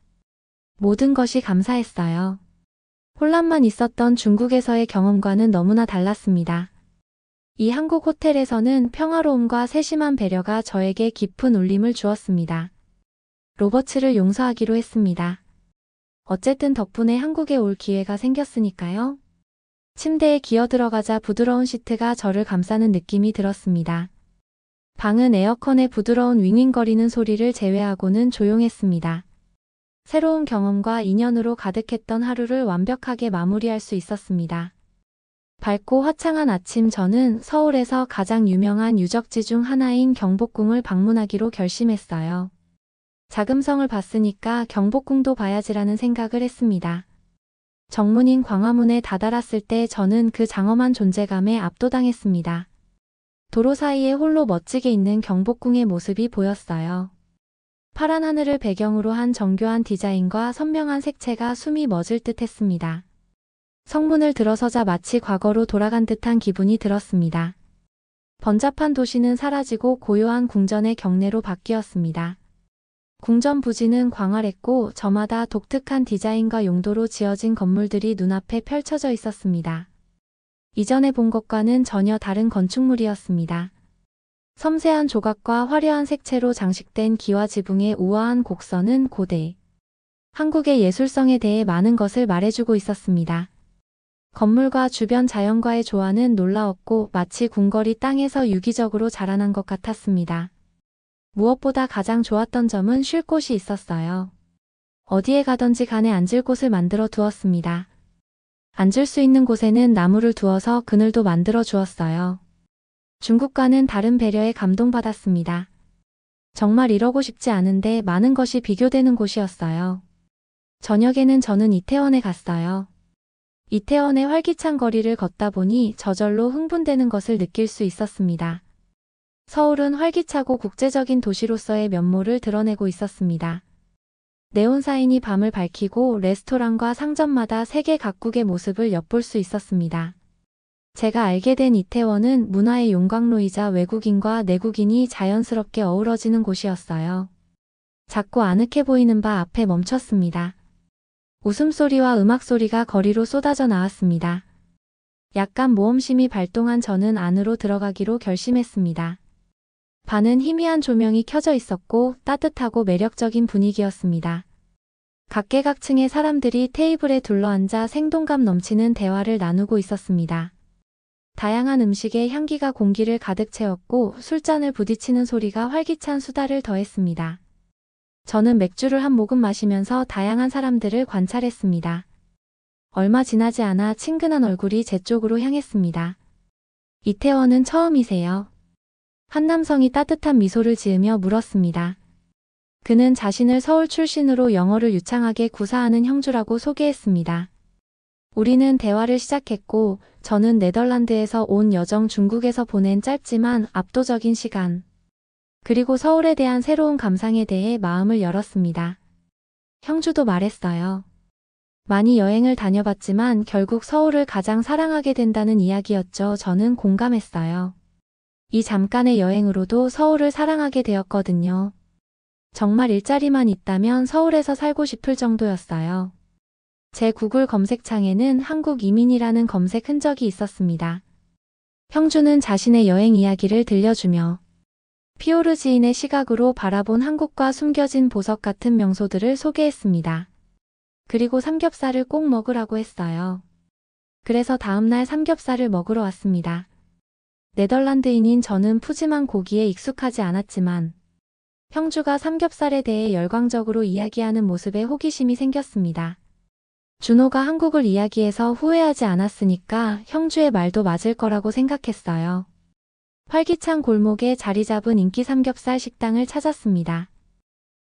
모든 것이 감사했어요. 혼란만 있었던 중국에서의 경험과는 너무나 달랐습니다. 이 한국 호텔에서는 평화로움과 세심한 배려가 저에게 깊은 울림을 주었습니다. 로버츠를 용서하기로 했습니다. 어쨌든 덕분에 한국에 올 기회가 생겼으니까요. 침대에 기어 들어가자 부드러운 시트가 저를 감싸는 느낌이 들었습니다. 방은 에어컨의 부드러운 윙윙거리는 소리를 제외하고는 조용했습니다. 새로운 경험과 인연으로 가득했던 하루를 완벽하게 마무리할 수 있었습니다. 밝고 화창한 아침 저는 서울에서 가장 유명한 유적지 중 하나인 경복궁을 방문하기로 결심했어요. 자금성을 봤으니까 경복궁도 봐야지라는 생각을 했습니다. 정문인 광화문에 다다랐을 때 저는 그 장엄한 존재감에 압도당했습니다. 도로 사이에 홀로 멋지게 있는 경복궁의 모습이 보였어요. 파란 하늘을 배경으로 한 정교한 디자인과 선명한 색채가 숨이 멎을 듯 했습니다. 성문을 들어서자 마치 과거로 돌아간 듯한 기분이 들었습니다. 번잡한 도시는 사라지고 고요한 궁전의 경내로 바뀌었습니다. 궁전 부지는 광활했고 저마다 독특한 디자인과 용도로 지어진 건물들이 눈앞에 펼쳐져 있었습니다. 이전에 본 것과는 전혀 다른 건축물이었습니다. 섬세한 조각과 화려한 색채로 장식된 기와 지붕의 우아한 곡선은 고대 한국의 예술성에 대해 많은 것을 말해주고 있었습니다. 건물과 주변 자연과의 조화는 놀라웠고 마치 궁궐이 땅에서 유기적으로 자라난 것 같았습니다. 무엇보다 가장 좋았던 점은 쉴 곳이 있었어요. 어디에 가든지 간에 앉을 곳을 만들어 두었습니다. 앉을 수 있는 곳에는 나무를 두어서 그늘도 만들어 주었어요. 중국과는 다른 배려에 감동받았습니다. 정말 이러고 싶지 않은데 많은 것이 비교되는 곳이었어요. 저녁에는 저는 이태원에 갔어요. 이태원의 활기찬 거리를 걷다 보니 저절로 흥분되는 것을 느낄 수 있었습니다. 서울은 활기차고 국제적인 도시로서의 면모를 드러내고 있었습니다. 네온사인이 밤을 밝히고 레스토랑과 상점마다 세계 각국의 모습을 엿볼 수 있었습니다. 제가 알게 된 이태원은 문화의 용광로이자 외국인과 내국인이 자연스럽게 어우러지는 곳이었어요. 작고 아늑해 보이는 바 앞에 멈췄습니다. 웃음소리와 음악소리가 거리로 쏟아져 나왔습니다. 약간 모험심이 발동한 저는 안으로 들어가기로 결심했습니다. 반은 희미한 조명이 켜져 있었고 따뜻하고 매력적인 분위기였습니다. 각계각층의 사람들이 테이블에 둘러앉아 생동감 넘치는 대화를 나누고 있었습니다. 다양한 음식의 향기가 공기를 가득 채웠고 술잔을 부딪히는 소리가 활기찬 수다를 더했습니다. 저는 맥주를 한 모금 마시면서 다양한 사람들을 관찰했습니다. 얼마 지나지 않아 친근한 얼굴이 제 쪽으로 향했습니다. 이태원은 처음이세요? 한 남성이 따뜻한 미소를 지으며 물었습니다. 그는 자신을 서울 출신으로 영어를 유창하게 구사하는 형주라고 소개했습니다. 우리는 대화를 시작했고 저는 네덜란드에서 온 여정 중국에서 보낸 짧지만 압도적인 시간, 그리고 서울에 대한 새로운 감상에 대해 마음을 열었습니다. 형주도 말했어요. 많이 여행을 다녀봤지만 결국 서울을 가장 사랑하게 된다는 이야기였죠. 저는 공감했어요. 이 잠깐의 여행으로도 서울을 사랑하게 되었거든요. 정말 일자리만 있다면 서울에서 살고 싶을 정도였어요. 제 구글 검색창에는 한국 이민이라는 검색 흔적이 있었습니다. 형주는 자신의 여행 이야기를 들려주며 피오르 지인의 시각으로 바라본 한국과 숨겨진 보석 같은 명소들을 소개했습니다. 그리고 삼겹살을 꼭 먹으라고 했어요. 그래서 다음날 삼겹살을 먹으러 왔습니다. 네덜란드인인 저는 푸짐한 고기에 익숙하지 않았지만 형주가 삼겹살에 대해 열광적으로 이야기하는 모습에 호기심이 생겼습니다. 준호가 한국을 이야기해서 후회하지 않았으니까 형주의 말도 맞을 거라고 생각했어요. 활기찬 골목에 자리 잡은 인기 삼겹살 식당을 찾았습니다.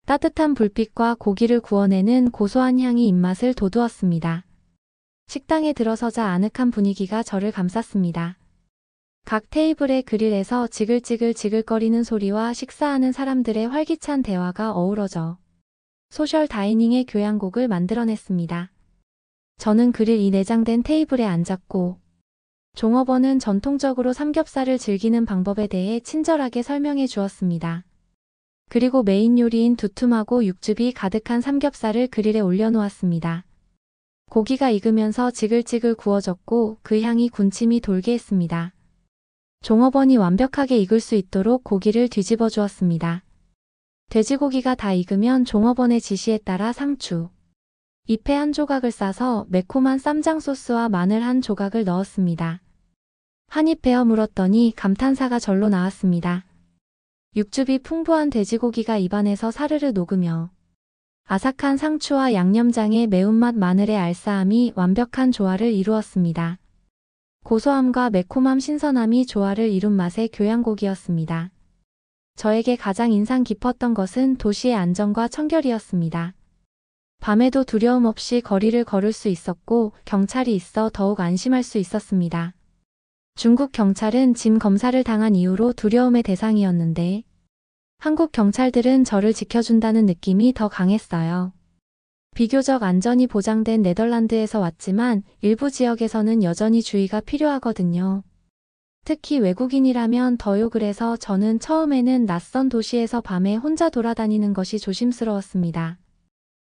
따뜻한 불빛과 고기를 구워내는 고소한 향이 입맛을 돋우었습니다. 식당에 들어서자 아늑한 분위기가 저를 감쌌습니다. 각 테이블의 그릴에서 지글지글거리는 소리와 식사하는 사람들의 활기찬 대화가 어우러져 소셜 다이닝의 교향곡을 만들어냈습니다. 저는 그릴 이 내장된 테이블에 앉았고 종업원은 전통적으로 삼겹살을 즐기는 방법에 대해 친절하게 설명해 주었습니다. 그리고 메인 요리인 두툼하고 육즙이 가득한 삼겹살을 그릴에 올려놓았습니다. 고기가 익으면서 지글지글 구워졌고 그 향이 군침이 돌게 했습니다. 종업원이 완벽하게 익을 수 있도록 고기를 뒤집어 주었습니다. 돼지고기가 다 익으면 종업원의 지시에 따라 상추, 잎에 한 조각을 싸서 매콤한 쌈장 소스와 마늘 한 조각을 넣었습니다. 한 입 베어 물었더니 감탄사가 절로 나왔습니다. 육즙이 풍부한 돼지고기가 입안에서 사르르 녹으며 아삭한 상추와 양념장의 매운맛 마늘의 알싸함이 완벽한 조화를 이루었습니다. 고소함과 매콤함 신선함이 조화를 이룬 맛의 교향곡이었습니다. 저에게 가장 인상 깊었던 것은 도시의 안정과 청결이었습니다. 밤에도 두려움 없이 거리를 걸을 수 있었고 경찰이 있어 더욱 안심할 수 있었습니다. 중국 경찰은 짐 검사를 당한 이후로 두려움의 대상이었는데 한국 경찰들은 저를 지켜준다는 느낌이 더 강했어요. 비교적 안전이 보장된 네덜란드에서 왔지만 일부 지역에서는 여전히 주의가 필요하거든요. 특히 외국인이라면 더요. 그래서 저는 처음에는 낯선 도시에서 밤에 혼자 돌아다니는 것이 조심스러웠습니다.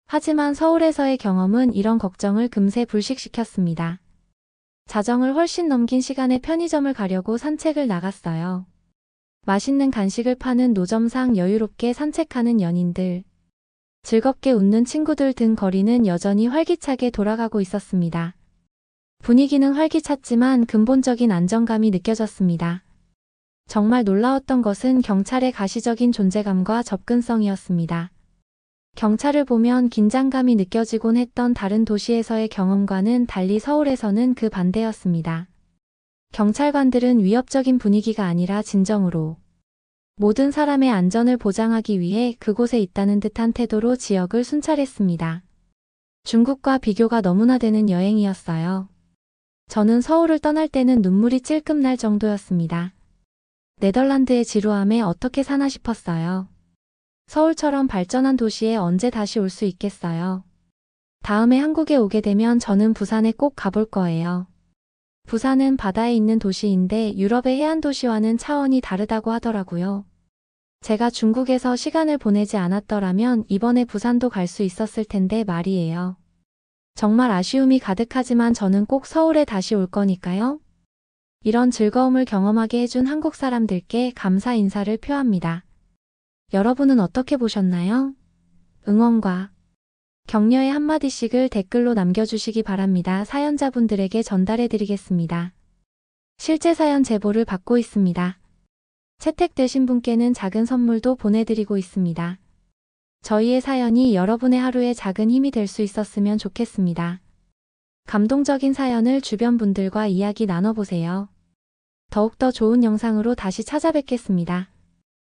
하지만 서울에서의 경험은 이런 걱정을 금세 불식시켰습니다. 자정을 훨씬 넘긴 시간에 편의점을 가려고 산책을 나갔어요. 맛있는 간식을 파는 노점상 여유롭게 산책하는 연인들, 즐겁게 웃는 친구들 등 거리는 여전히 활기차게 돌아가고 있었습니다. 분위기는 활기찼지만 근본적인 안정감이 느껴졌습니다. 정말 놀라웠던 것은 경찰의 가시적인 존재감과 접근성이었습니다. 경찰을 보면 긴장감이 느껴지곤 했던 다른 도시에서의 경험과는 달리 서울에서는 그 반대였습니다. 경찰관들은 위협적인 분위기가 아니라 진정으로 모든 사람의 안전을 보장하기 위해 그곳에 있다는 듯한 태도로 지역을 순찰했습니다. 중국과 비교가 너무나 되는 여행이었어요. 저는 서울을 떠날 때는 눈물이 찔끔 날 정도였습니다. 네덜란드의 지루함에 어떻게 사나 싶었어요. 서울처럼 발전한 도시에 언제 다시 올 수 있겠어요? 다음에 한국에 오게 되면 저는 부산에 꼭 가볼 거예요. 부산은 바다에 있는 도시인데 유럽의 해안 도시와는 차원이 다르다고 하더라고요. 제가 중국에서 시간을 보내지 않았더라면 이번에 부산도 갈 수 있었을 텐데 말이에요. 정말 아쉬움이 가득하지만 저는 꼭 서울에 다시 올 거니까요. 이런 즐거움을 경험하게 해준 한국 사람들께 감사 인사를 표합니다. 여러분은 어떻게 보셨나요? 응원과 격려의 한마디씩을 댓글로 남겨주시기 바랍니다. 사연자분들에게 전달해드리겠습니다. 실제 사연 제보를 받고 있습니다. 채택되신 분께는 작은 선물도 보내드리고 있습니다. 저희의 사연이 여러분의 하루에 작은 힘이 될 수 있었으면 좋겠습니다. 감동적인 사연을 주변 분들과 이야기 나눠보세요. 더욱더 좋은 영상으로 다시 찾아뵙겠습니다.